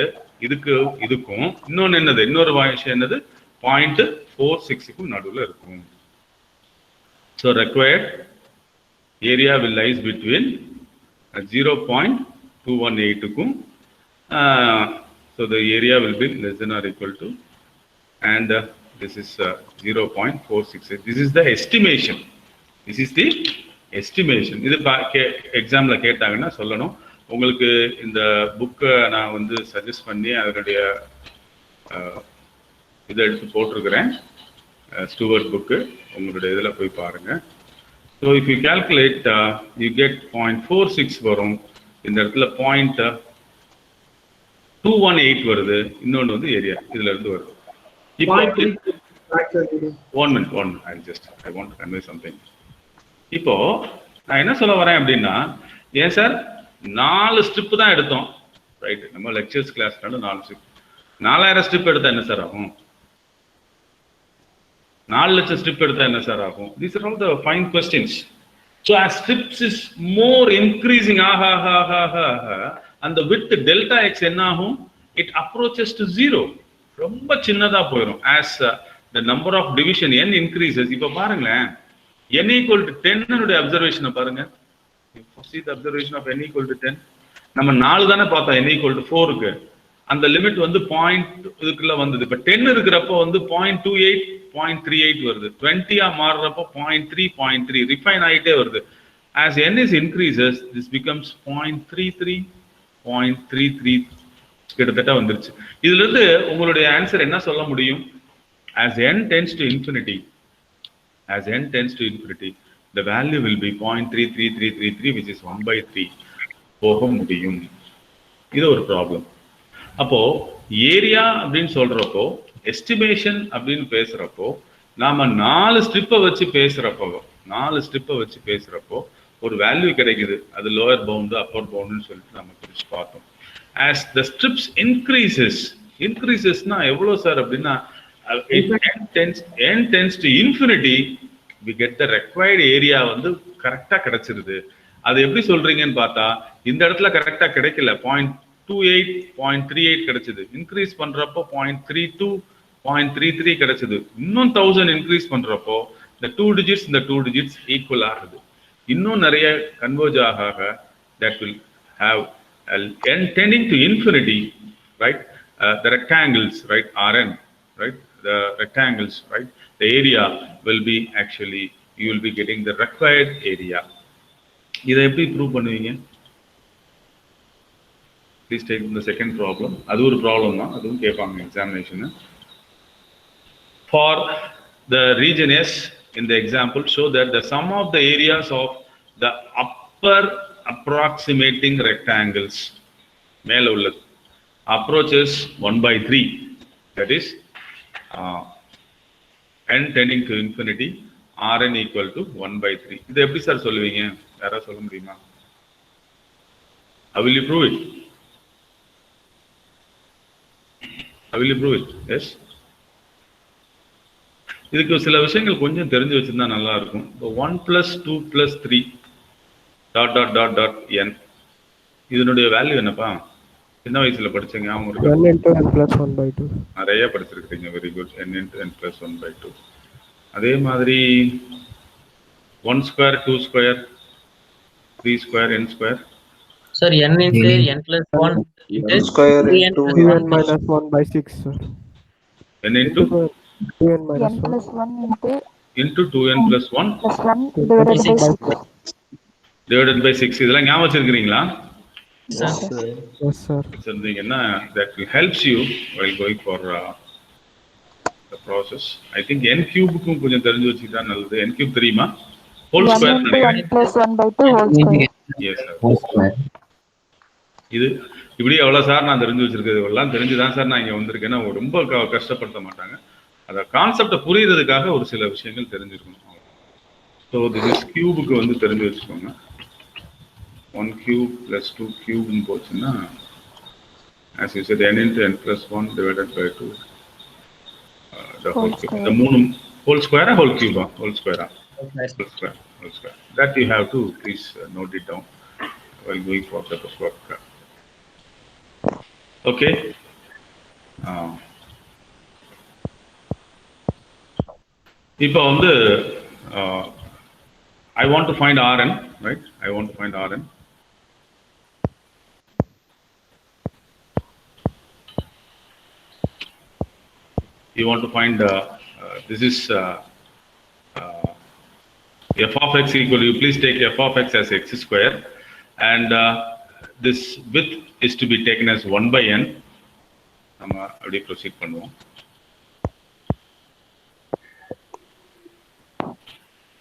இதுக்கும் இன்னொன்னு என்னது, இன்னொரு விஷயம் என்னது, 0.46க்கும் நடுவுல இருக்கும். So required area will lies between 0.218க்கும் so the area will be less than or equal to, and this is 0.468. This is the estimation. This is the estimation. இது எக்ஸாம்ல கேட்டாங்கன்னா சொல்லணும். உங்களுக்கு இந்த புக்கை நான் வந்து சஜஸ்ட் பண்ணி அதனுடைய இதை எடுத்து போட்டிருக்கிறேன், ஸ்டூவர்ட் புக்கு. உங்களுடைய இதில் போய் பாருங்க. So if you calculate you get 0.46 வரும். இந்த இடத்துல 0.218 வருது. இன்னொன்று வந்து ஏரியா இதுல இருந்து வருது. இப்போ 1 minute I want to convey something. இப்போ நான் என்ன சொல்ல வரேன் அப்படின்னா, ஏன் சார் 4 ஸ்ட்ரிப் தான் எடுத்தோம், ரைட்? நம்ம லெக்சர்ஸ் கிளாஸ்னால 4 ஸ்ட்ரிப், 4000 ஸ்ட்ரிப் எடுத்தா என்ன சார் ஆகும்? 4 லட்சம் ஸ்ட்ரிப் எடுத்தா என்ன சார் ஆகும்? These are all the fine questions. So as strips is more increasing, and the width delta x என்ன ஆகும்? It approaches to 0. ரொம்ப சின்னதா போயிடும். As the number of division n increases. இப்போ பாருங்களேன், n equal to 10 னுடைய அப்சர்வேஷனை பாருங்க. See the observation of n equal to 10. நம்ம 4 தானே பார்த்தோம் n equal to 4க்கு. அந்த லிமிட் வந்து இதுக்குள்ள வந்தது. இப்போ 10 இருக்கிறப்போ வந்து 0.28 0.38 வருது. 20 மாறுறப்போ 0.3 0.3 ரிஃபைன் ஆகிட்டே வருது. As n is increases, this becomes 0.33 0.33 கிட்டத்தட்ட வந்துருச்சு. இதுல இருந்து உங்களுடைய ஆன்சர் என்ன சொல்ல முடியும்? As n tends to infinity, the value will be 0.33333, which is 1/3 போக முடியும். இது ஒரு ப்ராப்ளம். அப்போ ஏரியா அப்படின்னு சொல்றப்போ, எஸ்டிமேஷன் அப்படின்னு பேசுறப்போ, நாம 4 ஸ்ட்ரிப்பை வச்சு பேசுறப்போ ஒரு வேல்யூ கிடைக்குது. அது லோயர் பவுண்டு அப்பர் பவுண்டுன்னு சொல்லிட்டு நம்ம பிரிச்சு பார்த்தோம். As the strips increasesனா எவ்வளவு சார் அப்படின்னா, n tends to infinity, we get the required area வந்து கரெக்டா கிடைச்சிருது. அது எப்படி சொல்றீங்கன்னு பார்த்தா, இந்த இடத்துல கரெக்டா கிடைக்கல, 0.28 0.38 கிடைச்சது. இன்க்ரீஸ் பண்றப்போ 0.32 0.33 கிடைச்சது. இன்னும் 1000 இன்க்ரீஸ் பண்றப்போ இந்த 2 digits ஈக்குவல் ஆகுது. இன்னும் நிறைய கன்வர்ஜ் ஆக that will have n tending to infinity, right? The rectangles, right, Rn, right? The rectangles, right? The area will be actually, you will be getting the required area. இதை எப்படி prove பண்ணுவீங்க? Please take the second problem. அது ஒரு problem தான், அதுவும் கேட்பாங்க examination. For the region S in the example, show that the sum of the areas of the upper approximating rectangles, மேல உள்ளது, approaches 1/3, that is n tending to infinity, Rn equal to 1/3. இது எப்படி sir சொல்லுவீங்க? யாரா சொல்ல முடியுமா? How will you prove it? Yes. இதுக்கு சில விஷயங்கள் கொஞ்சம் தெரிஞ்சு வச்சிருந்தா நல்லா இருக்கும். 1 + 2 + 3 ... n இதனுடைய வேல்யூ என்னப்பா? சின்ன வயசுல படிச்சீங்க, n × n + 1/2. நிறைய படிச்சிருக்கீங்க. Very good. n × n + 1/2. அதே மாதிரி 1 ² 2 ² 3 ² n ² Sir, n × n + 1 n square into 2n - 1/6, sir. n into 2n - n plus 1 into 2n + 1 divided by 6. divided by 6. இதெல்லாம் ஞாபகம் வச்சிருக்கீங்களா? Sir. Yes, sir. சொன்னீங்கன்னா that will helps you while going for the process. I think n cube-க்கும் கொஞ்சம் தெரிஞ்சு வச்சிட்டா நல்லது. n cube தெரியுமா? whole 1 square into 1 plus 1/2 whole square. Yes sir. இது இப்படி எவ்வளவு சார் நான் தெரிஞ்சு வச்சிருக்கிறது, எல்லாம் தெரிஞ்சுதான் சார் நான் இங்க வந்திருக்கேன்னா ரொம்ப கஷ்டப்படுத்த மாட்டாங்க. அந்த கான்செப்டை புரியுறதுக்காக ஒரு சில விஷயங்கள் தெரிஞ்சிருக்கணும். ஸோ திஸ் இஸ் கியூபுக்கு வந்து தெரிஞ்சு வச்சுக்கோங்க. 1 cube plus 2 cube போச்சுன்னா, as you said, n into n plus 1 divided by 2, the whole cube. The மூணு whole square whole cube whole square whole square. That you have to please note it down while going for the work. Okay. இப்போ வந்து I want to find Rn, right? I want to find Rn. You want to find this is f of x equal, you please take f of x as x square, and this width is to be taken as 1 by n. நம்ம அப்படியே proceed பண்ணுவோம்.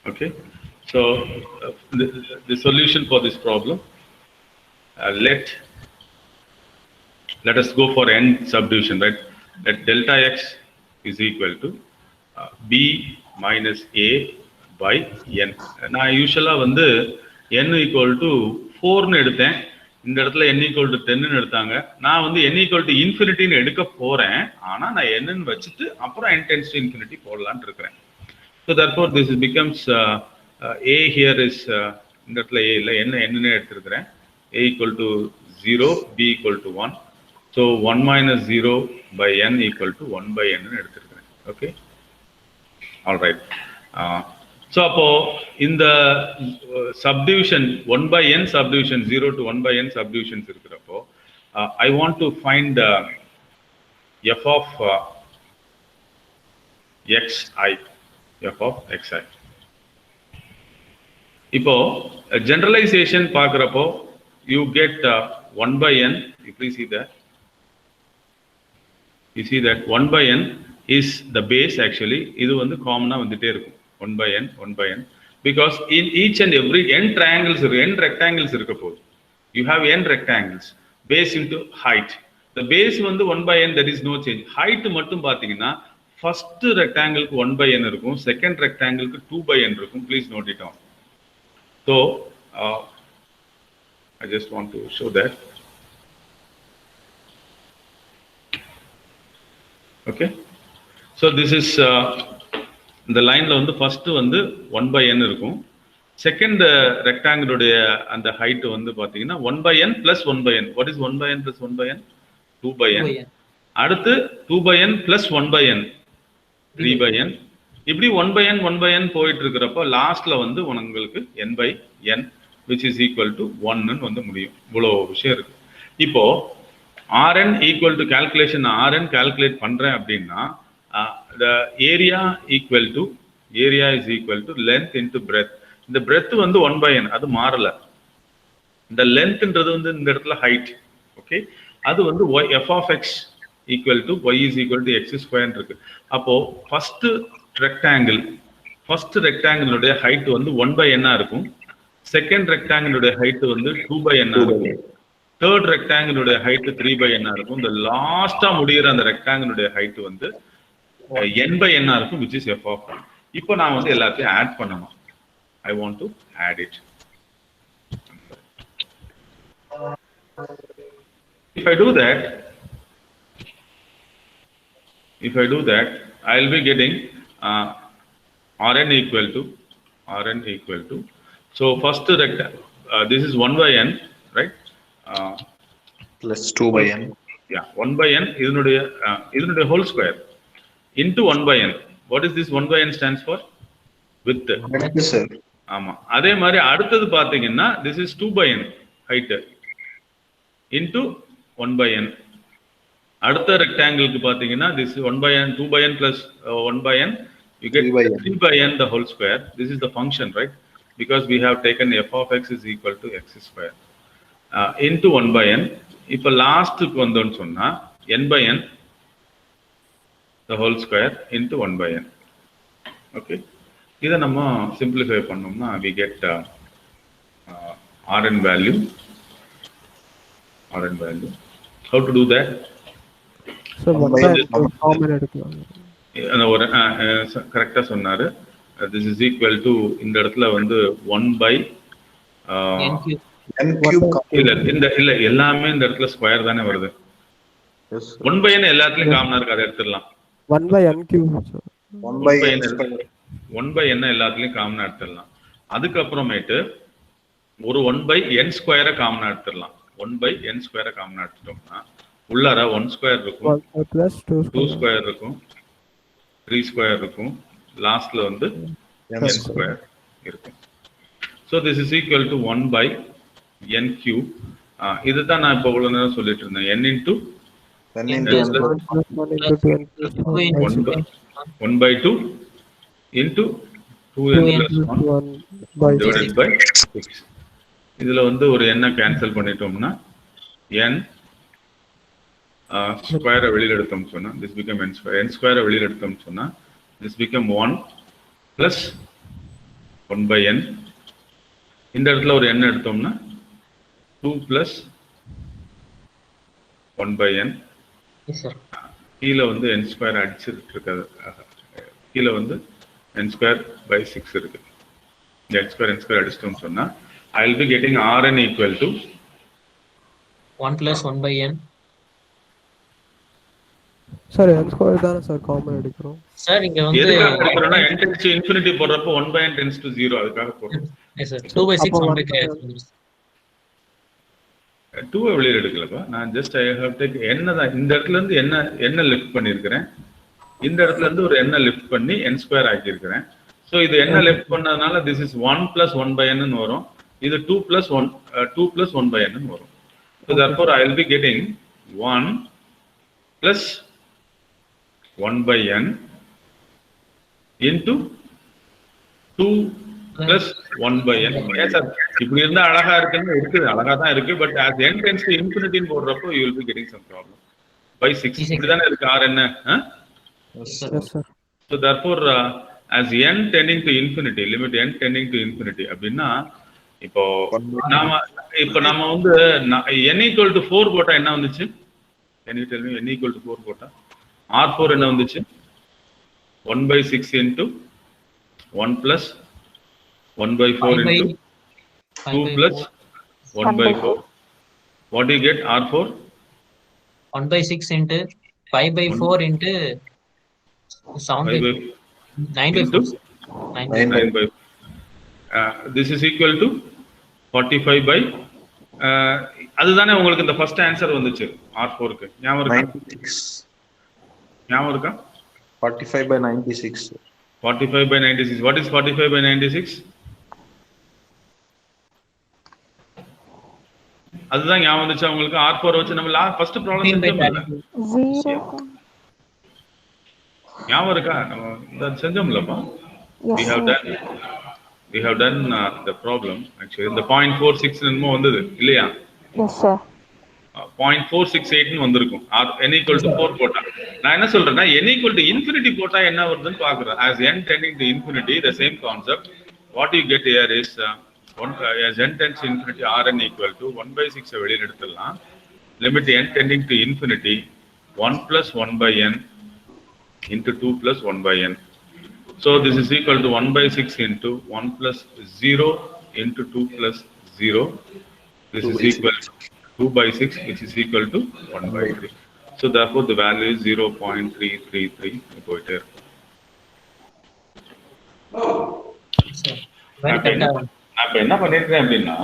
Okay, so the solution for this problem, let us go for n subdivision, right? Let delta x is equal to b minus a by n. நான் யூஷுவலா வந்து n equal to 4 னு எடுத்தேன், இந்த இடத்துல n equal to 10 னு எடுத்தாங்க. நான் வந்து n equal to infinity னு எடுக்க போறேன், ஆனா நான் n னு வச்சிட்டு அப்புறம் n tends to infinity போடலாம்னு இருக்கேன். So therefore this becomes a here is இந்த இடத்துல a இல்ல, n னு எடுத்துக்கிறேன். a equal to 0, b equal to 1. So 1 minus 0 by n equal to 1 by n னு எடுத்துக்கிறேன். Okay, all right. So in the subdivision 1 by n subdivision, 0 to 1 by n subdivisions இருக்கிறப்போ I want to find f of xi, f of xi. இப்போ generalization பார்க்கிறப்போ you get 1 by n. You please see that. You see that 1 by n is the base actually. இது வந்து காமனா வந்துட்டே இருக்கும் 1 by n, 1 by n, because in each and every n triangles, n rectangles இருக்க போகுது. You have n rectangles, base into height. The base வந்து 1 by n, there is no change. Height மட்டும் பாத்தீங்கன்னா first rectangle க்கு 1 by n இருக்கும், second rectangle க்கு 2 by n இருக்கும். Please note it down. So I just want to show that. Okay, so this is இந்த லைன்ல வந்து ஃபர்ஸ்ட் வந்து 1 by n இருக்கும், செகண்ட் ரெக்டாங்கிள் உடைய அந்த ஹைட் வந்து பாத்தீங்கன்னா 1 by n plus 1 by n. What is 1 by n plus 1 by n? 2 by n. அடுத்து 2 by n plus 1 by n, 3 by n. இப்படி 1 by n 1 by n போயிட்டு இருக்கிறப்ப லாஸ்ட்ல வந்து உங்களுக்கு n by n which is equal to 1 ன்னு வந்து முடியும். இவ்வளவு விஷயம் இருக்கு. இப்போ Rn equal to calculation, Rn calculate பண்றேன் அப்படின்னா the area is equal to length into breadth. இந்த breadth வந்து 1 by n, அது மாறல. இந்த lengthன்றது வந்து இந்த இடத்துல height. ஓகே, அது வந்து f of x equal to y is equal to x square இருக்கு. அப்போ first rectangle உடைய height வந்து 1 by n ஆ இருக்கும், second rectangle உடைய height வந்து 2 by n ஆ இருக்கும், third rectangle உடைய height 3 by n ஆ இருக்கும், இந்த லாஸ்டா முடியற அந்த rectangle உடைய height வந்து n by n ஆ இருக்கும், which is f of n. இப்போ நான் வந்து எல்லாத்தையும் ஆட் பண்ணணும். I want to add it. If I do that, I'll be getting Rn equal to so first rectangle, this is 1 by n, right? Plus 2 by n. Yeah, 1 by n இதனுடைய whole square into 1 by n. What is this 1 by n stands for? Width. Yes, sir. ஆமா, அதே மாதிரி அடுத்தது பாத்தீங்கன்னா this is 2 by n height into 1 by n. அடுத்த ரெக்டாங்கிளுக்கு பாத்தீங்கன்னா this is 1 by n, 2 by n plus 1 by n, you get 3 by n the whole square. This is the function, right? Because we have taken f of x is equal to x square into 1 by n. இப்போ லாஸ்ட்க்கு வந்தோம்னு சொன்னா n by n the whole square into 1 by n. Okay, இதை நம்ம simplify பண்ணோம்னா we get Rn value. How to do that? So common எடுக்கலாம். ஒரு கரெக்டா சொன்னாரு. This is equal to இந்த இடத்துல வந்து 1 by n cube. இல்ல எல்லாமே இந்த இடத்துல ஸ்கொயர் தானே வருது. 1 by n எல்லாத்துலயும் காமனா இருக்கு, அதை எடுத்துடலாம். 1 by n cube. 1 by n எல்லாத்துலயும் காமனா எடுத்துடலாம். அதுக்கப்புறமேட்டு ஒரு 1 by n ஸ்கொயரை காமனா எடுத்துடலாம். 1 by n ஸ்கொயரை காமனா எடுத்துட்டோம்னா உள்ளார 1 ஸ்கொயர் இருக்கும், 1 plus 2 2 square. ஸ்கொயர் இருக்கும், 3 ஸ்கொயர் இருக்கும், லாஸ்ட்ல வந்து n ஸ்கொயர் இருக்கும். So this is equal to 1 by n cube. இதுதான் நான் இப்போ இவ்வளவு நேரம் சொல்லிட்டு இருந்தேன். n into 10 into n plus 1 into 2n plus 1 by 1 by 2 into 2n plus 1 1 by 6. divided by 6. இதுல வந்து ஒரு n கேன்சல் பண்ணிட்டோம்னா n ஸ்கொயரை வெளியில எடுத்தோம்னு சொன்னா this become n square. n ஸ்கொயரை வெளியில எடுத்தோம்னு சொன்னா this become 1 plus 1 by n. இந்த இடத்துல ஒரு n எடுத்தோம்னா 2 plus 1 by n. Yes, sir. கீழே வந்து n ஸ்கொயர் அடிச்சுட்டு இருக்காது, கீழே வந்து n ஸ்கொயர் by 6 இருக்கு. இந்த n ஸ்கொயர் அடிச்சிட்டோம்னு சொன்னா I will be getting Rn equal to 1 plus 1 by n. Sir n square தானே சார் காமன் எடுக்கிறோம். சார் இங்க வந்து எதுக்காக எடுக்கிறோம்னா n tends to infinity போடுறப்போ 1 by n tends to 0 அதுக்காக போடுறோம். yes sir 2 by 6 அப்போ 1 by 3. 2 வெளியில எடுக்கலப்பா, நான் ஜஸ்ட் ஐ ஹேவ் டேக் என்ன தான் இந்த இடத்துல இருந்து என்ன லிஃப்ட் பண்ணியிருக்கிறேன், இந்த இடத்துல இருந்து ஒரு என்ன லிஃப்ட் பண்ணி n ஸ்கொயர் ஆக்கியிருக்கிறேன். ஸோ இது என்ன லிஃப்ட் பண்ணதுனால this is 1 plus 1 by n ன்னு வரும், இது 2 plus 1 by n ன்னு வரும். So therefore I will be getting 1 plus 1 by n into 2 plus 1 by n. Yes sir, இப்படி இருந்தா அழகா இருக்குன்னு இருக்குது, அழகா தான் இருக்கு, but as n tends to infinity போடுறப்போ you will be getting some problem by 6. இப்படிதானே இருக்கு r என்ன? Yes sir. So therefore as n tending to infinity, limit n tending to infinity அப்படின்னா இப்போ நாம வந்து n equal to 4 போட்டா என்ன வந்துச்சு? Can you tell me n equal to 4 போட்டா r4 என்ன வந்துச்சு? 1 by 6 into 1 plus 1 by 4 into 2 plus 1 by 4. What do you get? R4? 1 by 6 into 5 by 4 into 7 by 9 by 4. 9 by 4. This is equal to 45 by அதுதானே உங்களுக்கு இந்த first answer வந்துச்சு R4 க்கு. ஞாபகம் இருக்கா? 96. ஞாபகம் இருக்கா? 45 by 96. 45 by 96. What is 45 by 96? அதுதான் ஞாபகம் வந்துச்சு உங்களுக்கு. R4 வச்சு நம்ம ஃபர்ஸ்ட் ப்ராப்ளம் செஞ்சோம்ல, 0. ஞாபகம் இருக்கா? நம்ம செஞ்சோம்லப்பா. We have done the problem actually. இந்த 0.46 என்னமோ வந்தது இல்லையா? Yes sir. 0.468 ன்னு வந்திருக்கும். n equal to 4 போட்டா நான் என்ன சொல்றேன்னா n equal to infinity போட்டா என்ன வருதுன்னு பாக்குறேன். As n tending to infinity, the same concept. What you get here is as n tends to infinity, Rn equal to 1 by 6 வெளியில எடுத்துடலாம். Limit n tending to infinity 1 plus 1 by n into 2 plus 1 by n. So this is equal to 1 by 6 into 1 plus 0 into 2 plus 0. This is equal to 2 by 6, which is equal to 1 by 3. So therefore the value is 0.333. அப்ப என்ன பண்ணிருக்கேன் அப்படின்னா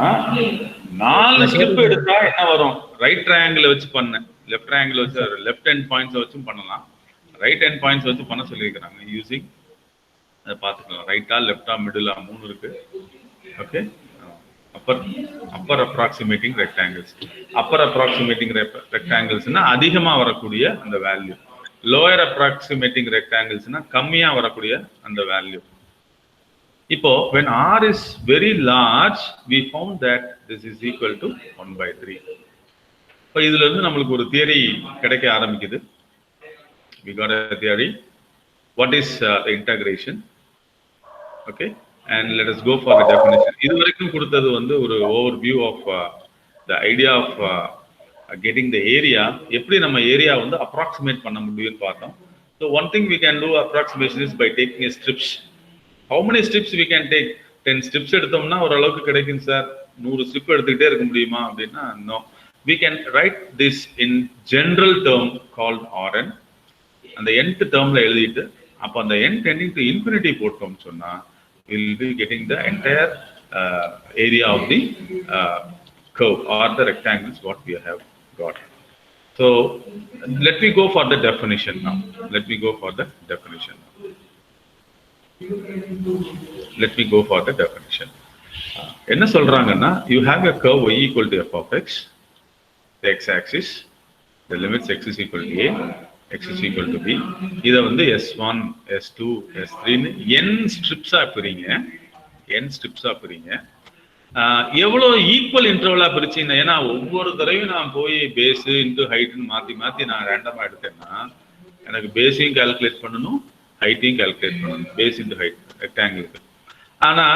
4 step எடுத்தா என்ன வரும்? Right triangle வச்சு பண்ணேன், left triangle வச்சு லெஃப்ட் ஹேண்ட் பாயிண்ட்ஸ் வச்சும் பண்ணலாம், ரைட் ஹேண்ட் பாயிண்ட்ஸ் வச்சு பண்ண சொல்லியிருக்கிறாங்க. யூசிங் அதை பார்த்துக்கலாம். ரைட்டா லெஃப்டா மிடிலா 3 இருக்கு. Okay, upper approximating rectangles. Upper approximating ரெக்டாங்கிள்ஸ்னா அதிகமா வரக்கூடிய அந்த வேல்யூ, லோயர் அப்ராக்சிமேட்டிங் ரெக்டாங்கிள்ஸ்னா கம்மியா வரக்கூடிய அந்த வேல்யூ. இப்போ when r is very large, we found that this is equal to 1 by 3. இப்போ இதுல இருந்து நம்மளுக்கு ஒரு தியரி கிடைக்க ஆரம்பிக்குது. We got a theory. What is integration? Okay, and let us go for the definition. இது வரைக்கும் கொடுத்தது வந்து ஒரு overview of the idea of getting the area. எப்படி நம்ம ஏரியா வந்து approximate பண்ண முடியும்னு பார்த்தோம். So one thing we can do approximation is by taking a strips. How many strips we can take? 10 strips எடுத்தோம்னா ஓரளவுக்கு கிடைக்கும் சார். 100 ஸ்ட்ரிப் எடுத்துக்கிட்டே இருக்க முடியுமா அப்படின்னா no. We can write this in general term called Rn. அந்த nth termல எழுதிட்டு அப்ப அந்த n tending to infinity போட்டோம் சொன்னா we will be getting the entire area of the curve or the rectangles what we have got. So let me go for the definition now. Let me go for the definition. Let me go for the definition. என்ன சொல்றாங்கன்னா, you have a curve y equal to f of x, the x-axis, the limits x is equal to a, x is equal to b. இதை வந்து s1, s2, s3 n ஸ்ட்ரிப்ஸா பிரிங்க, n ஸ்ட்ரிப்ஸா பிரிங்க. எவ்வளவு equal இன்டர்வலா பிரிச்சீங்கன்னா, ஏன்னா ஒவ்வொரு தடவையும் நான் போய் பேஸ் இன்டு ஹைட்னு மாத்தி மாத்தி நான் ரேண்டமா எடுத்தேன்னா எனக்கு பேஸையும் கால்குலேட் பண்ணணும், ஹைட்டையும் கால்குலேட் பண்ணணும், பேஸ் இன்டு ஹைட் ரெக்டாங்கிளுக்கு. ஆனா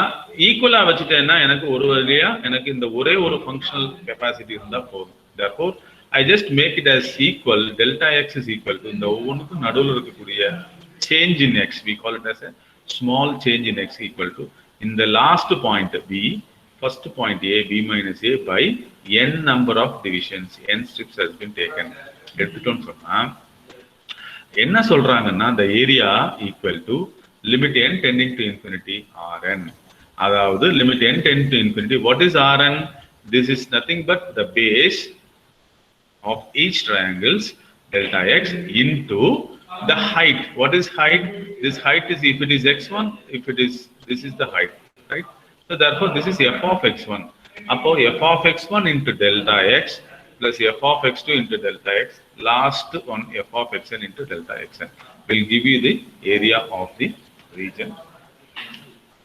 ஈக்குவலா வச்சுட்டேன்னா எனக்கு ஒரு வழியா எனக்கு இந்த ஒரே ஒரு ஃபங்க்ஷனல் கெப்பாசிட்டி இருந்தா போதும். therefore I just make it as equal. Delta x is equal to இந்த ஒவ்வொன்றுக்கும் நடுவில் இருக்கக்கூடிய change in x, we call it as a small change in x equal to in the last point b, first point a, b minus a by n number of divisions, n strips has been taken. எடுத்துட்டோம்னு சொன்னா என்ன சொல்றாங்கன்னா, the area equal to limit n tending to infinity Rn. அதாவது limit n tending to infinity, what is Rn? This is nothing but the base of each triangles delta x into the height. What is height? This height is if it is x1, if it is, this is the height, right? So therefore this is f of x1. Appo f of x1 into delta x plus f of x2 into delta x, last one f of xn into delta xn will give you the area of the region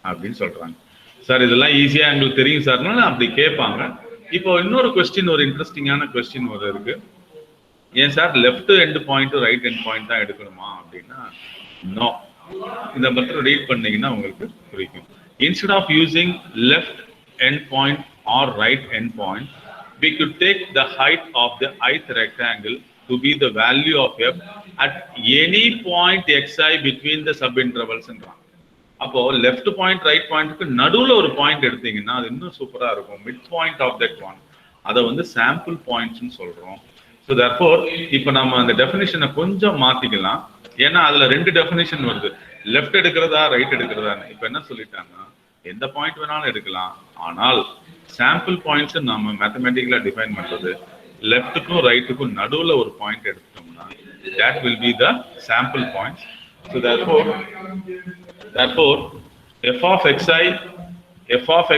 அப்படின்னு சொல்றாங்க. Sir இதெல்லாம் ஈஸியா உங்களுக்கு தெரியும் சார்னால அப்படி கேட்பாங்க. இப்போ இன்னொரு கொஸ்டின், ஒரு இன்ட்ரெஸ்டிங்கான கொஸ்டின் ஒரு இருக்கு. ஏன் sir left end point right end point தான் எடுக்கணுமா அப்படின்னா, நோ. இதை மட்டும் ரீட் பண்ணீங்கன்னா உங்களுக்கு புரியும். Instead of using left end point or right end point, we could take the height of the ith rectangle to be the value of f at any point xi between the subintervals. அப்போ left point right பாயிண்ட்க்கு நடுவில் ஒரு point எடுத்தீங்கன்னா அது இன்னும் சூப்பரா இருக்கும். Mid point of that one, அதை வந்து சாம்பிள் பாயிண்ட்ஸ்னு சொல்றோம். ஸோ therefore இப்போ நம்ம அந்த டெஃபினிஷனை கொஞ்சம் மாத்திக்கலாம். ஏன்னா அதுல ரெண்டு டெஃபினிஷன் வருது, லெஃப்ட் எடுக்கிறதா ரைட் எடுக்கிறதான்னு. இப்போ என்ன சொல்லிட்டாங்கன்னா, எந்த பாயிண்ட் வேணாலும் எடுக்கலாம், ஆனால் சாம்பிள் பாயிண்ட்ஸ் நம்ம மேத்தமெட்டிக்கலா டிஃபைன் பண்றது லெஃப்ட்டுக்கும் ரைட்டுக்கும் நடுவில் ஒரு பாயிண்ட் எடுத்துட்டோம்னா that will be the sample points. So therefore f of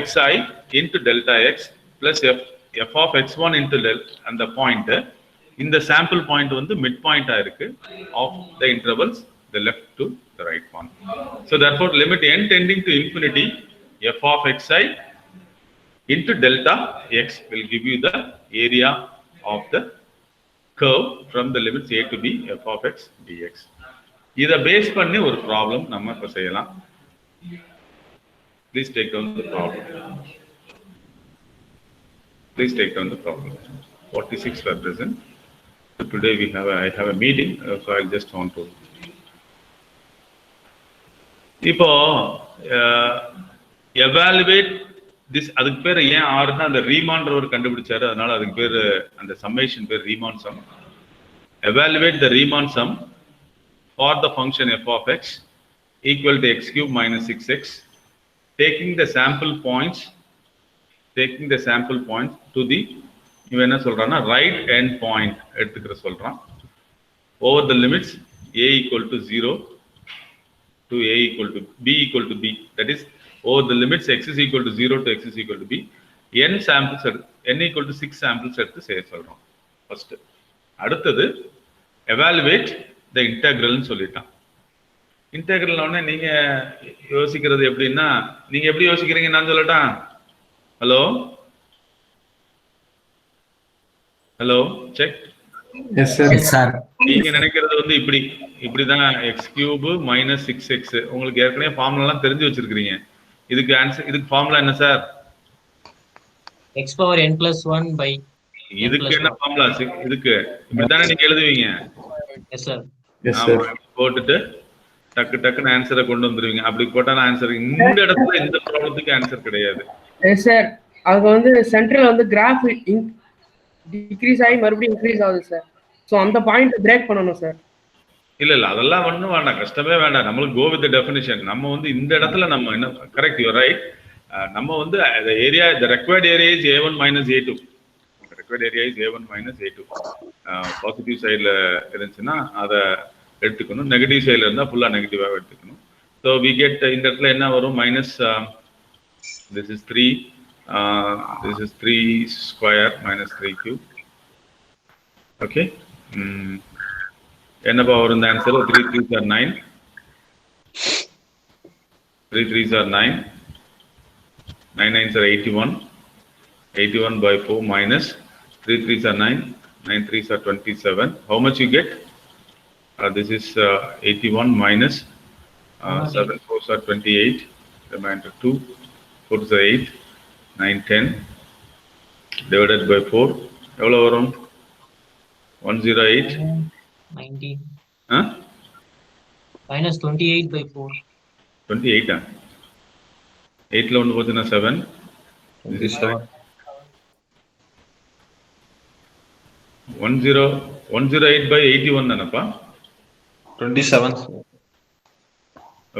xi into delta x plus f of x1 into and the point in the sample point வந்து mid point ஆ இருக்கு of the intervals the left to the right one. So therefore limit n tending to infinity f of xi into delta x will give you the area of the curve from the limits a to b f of x dx. இதை base பண்ணி ஒரு problem நம்ம இப்ப செய்யலாம். Please take down the problem. Please take down the problem. 46 were present. So today I have a meeting, so I'll just want to. இப்போ evaluate this, அதுக்கு பேர் ஏன் ஆறுனா அந்த ரீமான்றவர் கண்டுபிடிச்சாரு, அதனால அதுக்கு பேர் அந்த சம்மேஷன் பேர் Riemann some. Evaluate the Riemann sum for the function f of x equal to x cube minus 6x, taking the sample points to the இவன் என்ன சொல்றான்னா right end point எடுத்துக்கிற சொல்றான் over the limits a equal to 0 to a equal to b equal to b, that is over the limits x is equal to 0 to x is equal to b, n samples n equal to 6 samples எடுத்து செய்ய சொல்றோம். First அடுத்தது evaluate the integral னு சொல்லிட்டான். Integral உடனே நீங்க யோசிக்கிறது எப்படின்னா, நீங்க எப்படி யோசிக்கிறீங்க நான் சொல்லட்டா? Hello check. நீங்க நினைக்கிறது வந்து இப்படிதான் எக்ஸ் கியூப் மைனஸ் 6x. உங்களுக்கு ஏற்கனவே ஃபார்முலா எல்லாம் தெரிஞ்சு வச்சிருக்கீங்க. இதுக்கு ஆன்சர், இதுக்கு ஃபார்முலா என்ன sir? x power n plus 1 by இதுக்கு என்ன ஃபார்முலா? இதுக்கு இப்படிதானே நீங்க எழுதுவீங்க? yes sir. போட்டுட்டு டக்குன்னு ஆன்சரை கொண்டு வந்துருவீங்க. அப்படி போட்டான ஆன்சர் இந்த இடத்துல இந்த ப்ராப்ளத்துக்கு ஆன்சர் கிடையாது. எஸ் சார், அது வந்து சென்ட்ரல் வந்து கிராஃப் டிக்ரீஸ் ஆகி மறுபடியும் இன்க்ரீஸ் ஆகுது சார். ஸோ அந்த பாயிண்ட் பிரேக் பண்ணணும் சார். இல்ல அதெல்லாம் ஒன்றும் வேண்டாம், கஷ்டமே வேண்டாம். நம்மளுக்கு கோ வித் டெஃபினிஷன். நம்ம வந்து இந்த இடத்துல நம்ம என்ன கரெக்ட், யூ ரைட். நம்ம வந்து area, the required area is a1 minus a2. required area is A1 minus A2. Positive சைடில் இருந்துச்சுன்னா அதை எடுத்துக்கணும், நெகட்டிவ் சைடில் இருந்தால் ஃபுல்லாக நெகட்டிவாக எடுத்துக்கணும். ஸோ வி கெட் இந்த இடத்துல என்ன வரும், minus this is 3, this is 3 square minus 3 cube. Okay, என்னப்பா வரும் இந்த answer? 3 3s are 9, 3 3s are 9, 9 9s are 81, 81 by 4 minus 3 3s are 9, 9 3s are 27. How much you get? This is 81 minus 7 4s are 28, remainder 2, 4s are 8, 9 10 divided by 4. எவ்வளோ வரும்? 108 90 huh? minus 28 by 4. 28 ah 8 ல ஒன்று போச்சுன்னா 7. This is 108 by 81 தானப்பா? 27.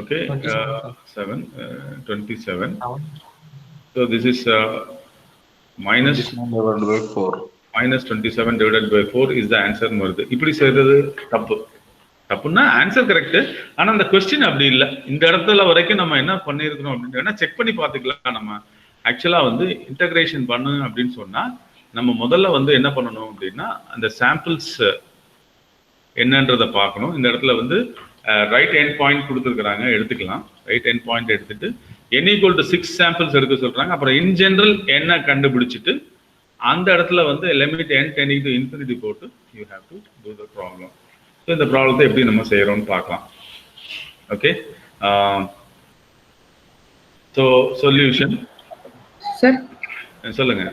Okay, 7 27. So this is minus Divided by 4. minus 27 divided by 4 is the answer வருது. இப்படி செய்தது தப்பு. தப்புன்னா ஆன்சர் கரெக்ட், ஆனா அந்த கொஸ்டின் அப்படி இல்லை. இந்த இடத்துல வரைக்கும் நம்ம என்ன பண்ணியிருக்கிறோம் அப்படின்னு செக் பண்ணி பார்த்துக்கலாம். நம்ம ஆக்சுவலா வந்து இன்டகிரேஷன் பண்ணு அப்படின்னு சொன்னா நம்ம முதல்ல வந்து என்ன பண்ணணும் அப்படின்னா அந்த சாம்பிள்ஸ் என்னன்றதை பார்க்கணும். இந்த இடத்துல வந்து ரைட் எண்ட் பாயிண்ட் கொடுத்துருக்குறாங்க, எடுத்துக்கலாம். ரைட் எண்ட் பாயிண்ட் எடுத்துட்டு n ஈக்குவல் டு 6 சாம்பிள்ஸ் எடுக்க சொல்றாங்க. அப்புறம் இன் ஜெனரல் என்ன கண்டுபிடிச்சிட்டு அந்த இடத்துல வந்து limit n tending to infinity போட்டு you have to do the problem. So இந்த ப்ராப்ளத்தை எப்படி நம்ம செய்யறோம்னு பார்க்கலாம். ஓகே, ஸோ சொல்யூஷன் சார் சொல்லுங்க.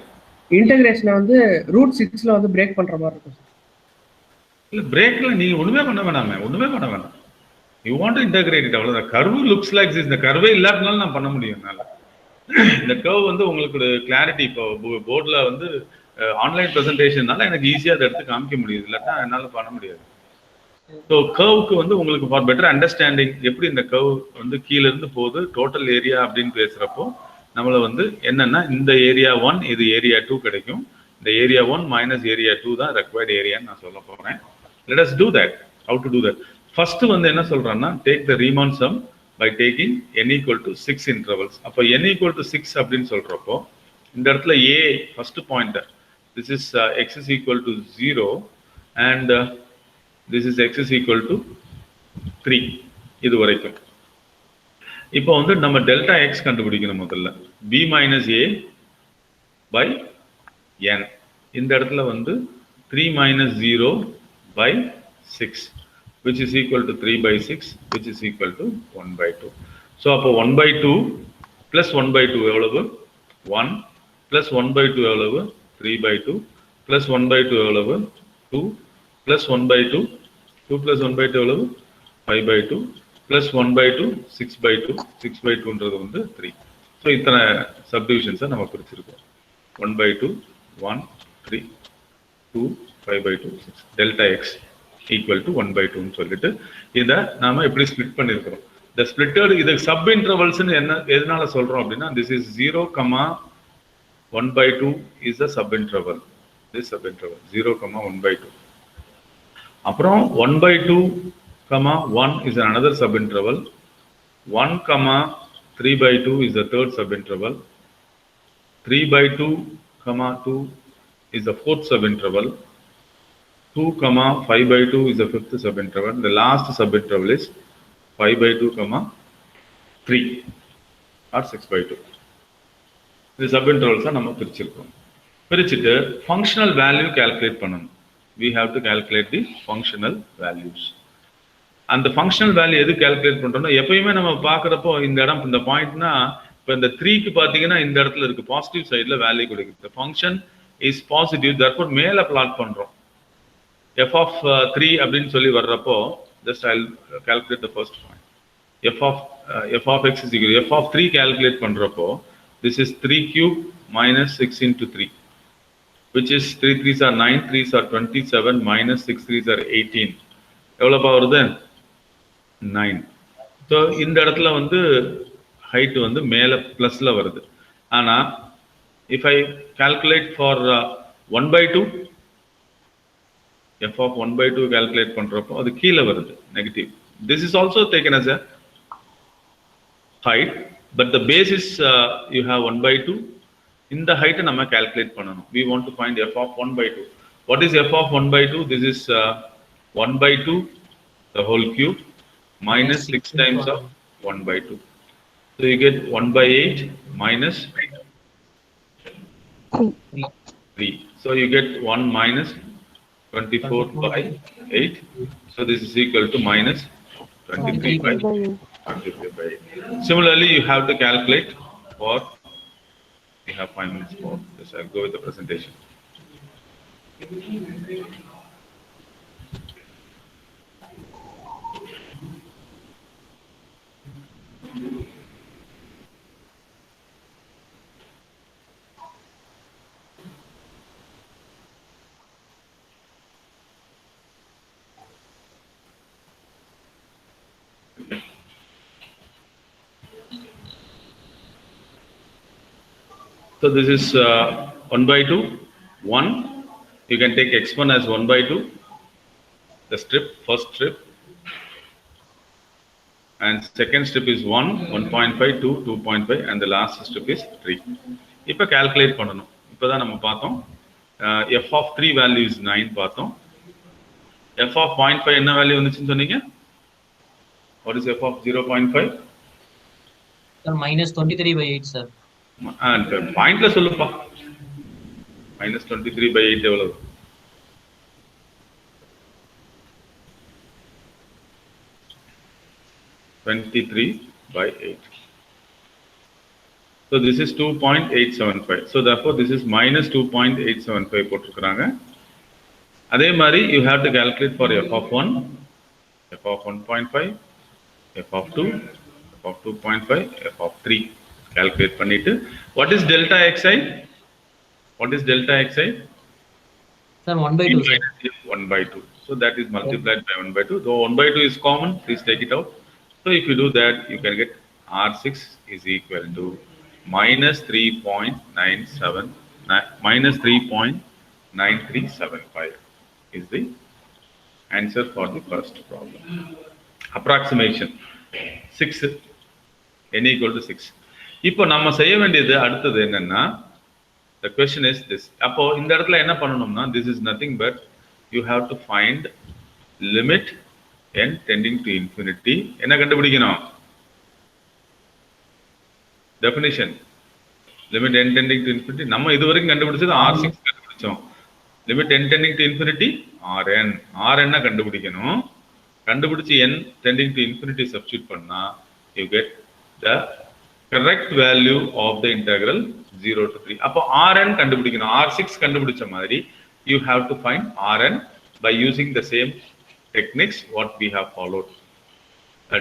இன்டகிரேஷனை வந்து √6ல வந்து பிரேக் பண்ற மாதிரி இருக்கும். இல்லை பிரேக்ல நீங்க ஒண்ணுமே பண்ண வேணாமே, ஒண்ணுமே பண்ண வேணாம். You want to integrate it, அவ்வளோதான். Curve looks like this. இந்த கர்வே இல்லாதனால நான் பண்ண முடியும் என்னால். இந்த கர்வ் வந்து உங்களுக்கு கிளாரிட்டி இப்போ போர்டில் வந்து ஆன்லைன் ப்ரெசன்டேஷன்னால எனக்கு ஈஸியாக அதை எடுத்து காமிக்க முடியுது, இல்லாட்டா என்னால் பண்ண முடியாது. ஸோ கர்வுக்கு வந்து உங்களுக்கு ஃபார் பெட்டர் அண்டர்ஸ்டாண்டிங் எப்படி இந்த கர்வ் வந்து கீழே இருந்து போகுது டோட்டல் ஏரியா அப்படின்னு பேசுகிறப்போ நம்மளை வந்து என்னன்னா இந்த ஏரியா 1 இது ஏரியா 2 கிடைக்கும். இந்த ஏரியா 1 மைனஸ் ஏரியா 2 தான் ரெக்வயர்ட் ஏரியான்னு நான் சொல்ல போகிறேன். Let us do that. How to do that? First வந்து என்ன சொல்றேன்னா take the Riemann sum by taking n equal to 6 intervals. அப்போ n ஈக்குவல் டு 6 அப்படின்னு சொல்றப்போ இந்த இடத்துல a first pointer, this is x is equal to 0 and this is x is equal to 3. இது வரைக்கும் இப்போ வந்து நம்ம டெல்டா எக்ஸ் கண்டுபிடிக்கணும் முதல்ல. b minus a by n. இந்த இடத்துல வந்து 3 minus 0 by 6 which is equal to 3 by 6 which is equal to 1 by 2. So அப்போ 1 by 2 plus 1 by 2 எவ்வளவு? 1 plus 1 by 2 எவ்வளவு? 3 by 2 plus 1 by 2 எவ்வளவு? 2 plus 1 by 2 2 plus 1 by 2 எவ்வளவு? 5 by 2 plus 1 by 2 6 by 2 6 by 2ன்றது வந்து 3. So இத்தனை சப்டிவிஷன்ஸை நம்ம பிரிச்சிருக்கோம். 1 by 2 1 3 2 5 by 2 6 delta X equal to 1 by 2ன்னு சொல்லிட்டு இதை நாம எப்படி ஸ்பிளிட் பண்ணியிருக்கிறோம். இந்த ஸ்பிளிட்டட் இது சப் இன்டர்வல்ஸ்ன்னு என்ன எதனால சொல்றோம் அப்படின்னா this is 0, 1 by 2 is the sub interval. This sub interval 0, 1 by 2. அப்புறம் 1 by 2, 1 is another sub interval. 1, 3 by 2 is the third sub interval. 3 by 2, 2 is the fourth sub interval. 2, 5 by 2 is the fifth sub interval. The last sub interval is 5 by 2, 3 or 6 by 2. The sub intervals are நம்ம பிரிச்சிருக்கோம். பிரிச்சிட்டு functional value calculate பண்ணணும். We have to calculate the functional values. அந்த functional value எது calculate பண்றோம்னா எப்பயுமே நம்ம பார்க்குறப்போ இந்த இடம் இந்த பாயிண்ட்னா இப்போ இந்த 3க்கு பார்த்தீங்கன்னா இந்த இடத்துல இருக்கு பாசிட்டிவ் சைடில் வேல்யூ கொடுக்குது. The function is positive, therefore மேலே பிளாட் பண்றோம். f of 3 அப்படின்னு சொல்லி வர்றப்போ just I'll calculate the first point. f of x is equal f of 3 calculate பண்றப்போ this is 3 cube minus 6 into 3 which is 3 3s are 9, 3s are 27 minus 6 3s are 18. எவ்வளவு வருது? 9. So இந்த இடத்துல வந்து height வந்து மேலே ப்ளஸ்ல வருது. ஆனா if I calculate for 1 by 2 f of 1 by 2 calculate பண்றப்போ அது கீழ வருது negative. This is also taken as a height, but the base is you have 1 by 2. In the height நம்ம calculate பண்ணணும். We want to find f of 1 by 2. What is f of 1 by 2? This is 1 by 2 the whole cube minus 6 times of 1 by 2. So you get 1 by 8 minus 3. So you get 1 minus 24 by 8. So this is equal to minus 23 by 23 by 8. Similarly, you have to calculate for, we have 5 minutes more. Yes, I'll go with the presentation. So this is 1 by 2, 1. You can take x1 as 1 by 2, the strip, first strip. And second strip is 1, 1.5, 2, 2.5, and the last strip is 3. இப்போ calculate பண்ணணும். இப்போதான் நம்ம பார்த்தோம். F of 3 value is 9 பார்த்தோம். F of 0.5 என்ன value வந்துச்சுன்னு சொன்னீங்க? What is F of 0.5? Sir, minus 23 by 8, sir. And பாயிண்ட்ல சொல்லுப்பா. Minus 23 by 8 எவ்வளவு? (23 by 8). So this is 2.875. So therefore this is minus 2.875 போட்டிருக்காங்க. அதே மாதிரி you have to calculate for f of 1, f of 1.5, f of 2, f of 2.5, f of 3. Calculate பண்ணிட்டு what is delta xi? What is delta xi? Sir, 1 by 2, sir. 1 by 2. So that is multiplied by 1 by 2. Though 1 by 2 is common, please take it out. So if you do that, you can get R6 is equal to minus 3.97, minus 3.9375 is the answer for the first problem. Approximation 6, n equal to 6. இப்போ நம்ம செய்ய வேண்டியது அடுத்தது என்னன்னா, the question is this. அப்போ இந்த இடத்துல என்ன பண்ணணும்னா, this is nothing but you have to find limit n tending to infinity. என்ன கண்டுபிடிக்கணும்? Definition. Limit n tending to infinity. நம்ம இதுவரைக்கும் கண்டுபிடிச்சது R6 கண்டுபிடிச்சோம். Limit n tending to infinity Rn. Rn கண்டுபிடிக்கணும். கண்டுபிடிச்சு n tending to infinity substitute பண்ணா you get the correct value of the integral 0 to 3. அப்போ Rn கண்டுபிடிக்கணும். R6 கண்டுபிடிச்ச மாதிரி you have to find Rn by using the same techniques what we have followed.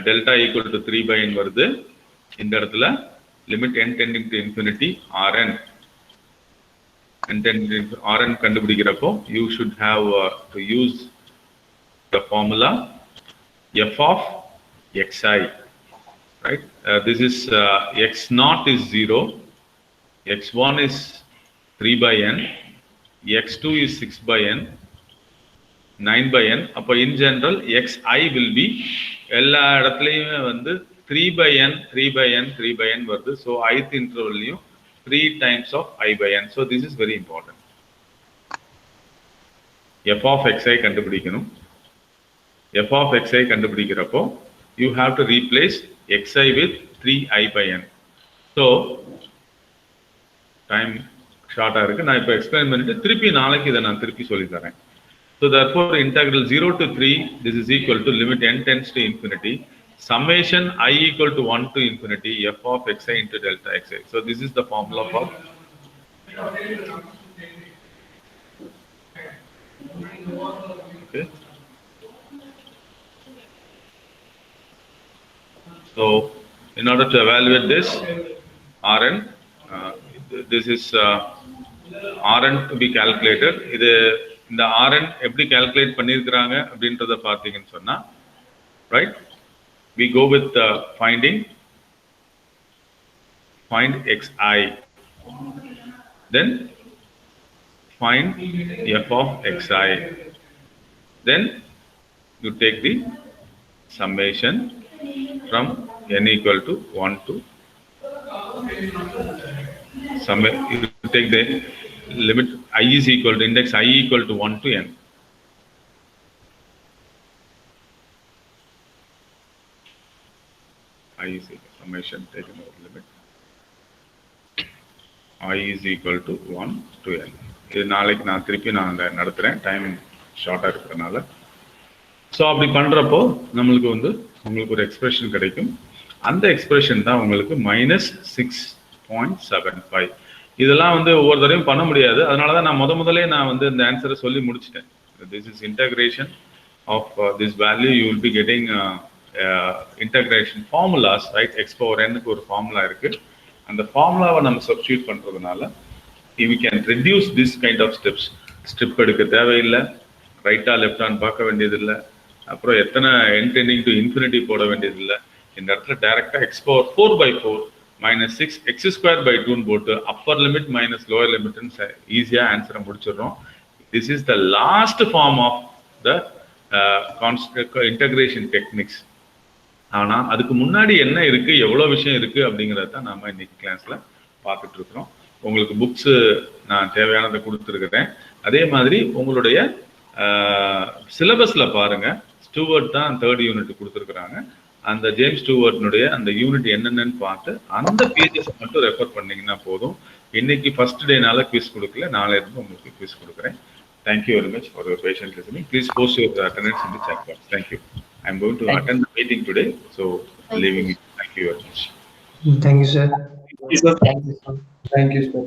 Delta equal to 3 by n வருது. இந்த இடத்துல limit n tending to infinity Rn. n tending to Rn கண்டுபிடிக்கிறப்போ you should have to use the formula f of xi. Right? This is x naught is 0, x1 is 3 by n, x2 is 6 by n, 9 by n. அப்போ in general xi will be எல்லா இடத்துலையுமே வந்து 3 by n, 3 by n, 3 by n வருது. So ith intervalலையும் 3 times of I by n. So this is very important. f of xi கண்டுபிடிக்கணும். f of xi கண்டுபிடிக்கிறப்போ you have to replace xi with 3i by n. So time short இருக்கு. நான் இப்போ explain பண்ணிட்டு திருப்பி நாளைக்கு இதை நான் திருப்பி சொல்லி தரேன். So therefore integral 0 to 3, this is equal to limit n tends to infinity, summation I equal to 1 to infinity f of xi into delta xi. So this is the formula for okay. So in order to evaluate this Rn, this is Rn to be calculated. இது இந்த Rn எப்படி calculate பண்ணிருக்காங்க அப்படின்றத பார்த்தீங்கன்னு சொன்னா, right? We go with find xi. Then find f of xi. Then you take the summation from n equal to 1 to you take the limit I is equal to index I equal to 1 to n. I is equal summation taken over limit I is equal to 1 to n. இது நாளைக்கு நான் திருப்பி நான் நடத்துறேன், time ஷார்ட்டா இருக்கிறதுனால. So அப்படி பண்றப்போ நம்மளுக்கு வந்து உங்களுக்கு ஒரு எக்ஸ்பிரஷன் கிடைக்கும். அந்த எக்ஸ்பிரஷன் தான் உங்களுக்கு -6.75. இதெல்லாம் வந்து ஒவ்வொரு தடவையும் பண்ண முடியாது, அதனால தான் நான் முதலே நான் வந்து இந்த ஆன்சரை சொல்லி முடிச்சிட்டேன். This is integration of this value. You will be getting integration formulas, right? x power n-க்கு ஒரு ஃபார்முலா இருக்கு. அந்த ஃபார்முலாவை நம்ம சப்ஸ்டியூட் பண்றதுனால we can reduce this kind of steps. Step எடுக்க தேவையில்லை, ரைட்டா லெஃப்டான்னு பார்க்க வேண்டியதில்லை, அப்புறம் எத்தனை n tending to infinity போட வேண்டியதில்லை. இந்த இடத்துல டைரக்டா x power 4/4 -6 x²/2 போட்டு அப்பர் லிமிட் மைனஸ் லோயர் லிமிட்னு ஈஸியா ஆன்சரை முடிச்சிடுறோம். This is the last form of the integration techniques. ஆனா அதுக்கு முன்னாடி என்ன இருக்கு, எவ்வளவு விஷயம் இருக்கு அப்படிங்கறத தான் நாம இன்னைக்கு கிளாஸ்ல பார்த்துட்டு இருக்கிறோம். உங்களுக்கு புக்ஸ் நான் தேவையானதை கொடுத்துருக்கிறேன். அதே மாதிரி உங்களுடைய சிலபஸ்ல பாருங்க, ஸ்டூவர்ட் தான் 3rd யூனிட் கொடுத்துருக்குறாங்க. அந்த ஜேம்ஸ் ஸ்டூவர்ட்னுடைய அந்த யூனிட் என்னென்னு பார்த்து அந்த பேஜஸ் மட்டும் ரெஃபர் பண்ணீங்கன்னா போதும். இன்னைக்கு ஃபர்ஸ்ட் டேனால குவிஸ் கொடுக்கல, நாளை இருந்து உங்களுக்கு குவிஸ் கொடுக்குறேன். Thank you very much for your patient listening. Please post your attendance in the chat box. Thank you. I am going to attend the meeting today, so leaving it. Thank you very much. Thank you, sir. Thank you, sir. Thank you, sir.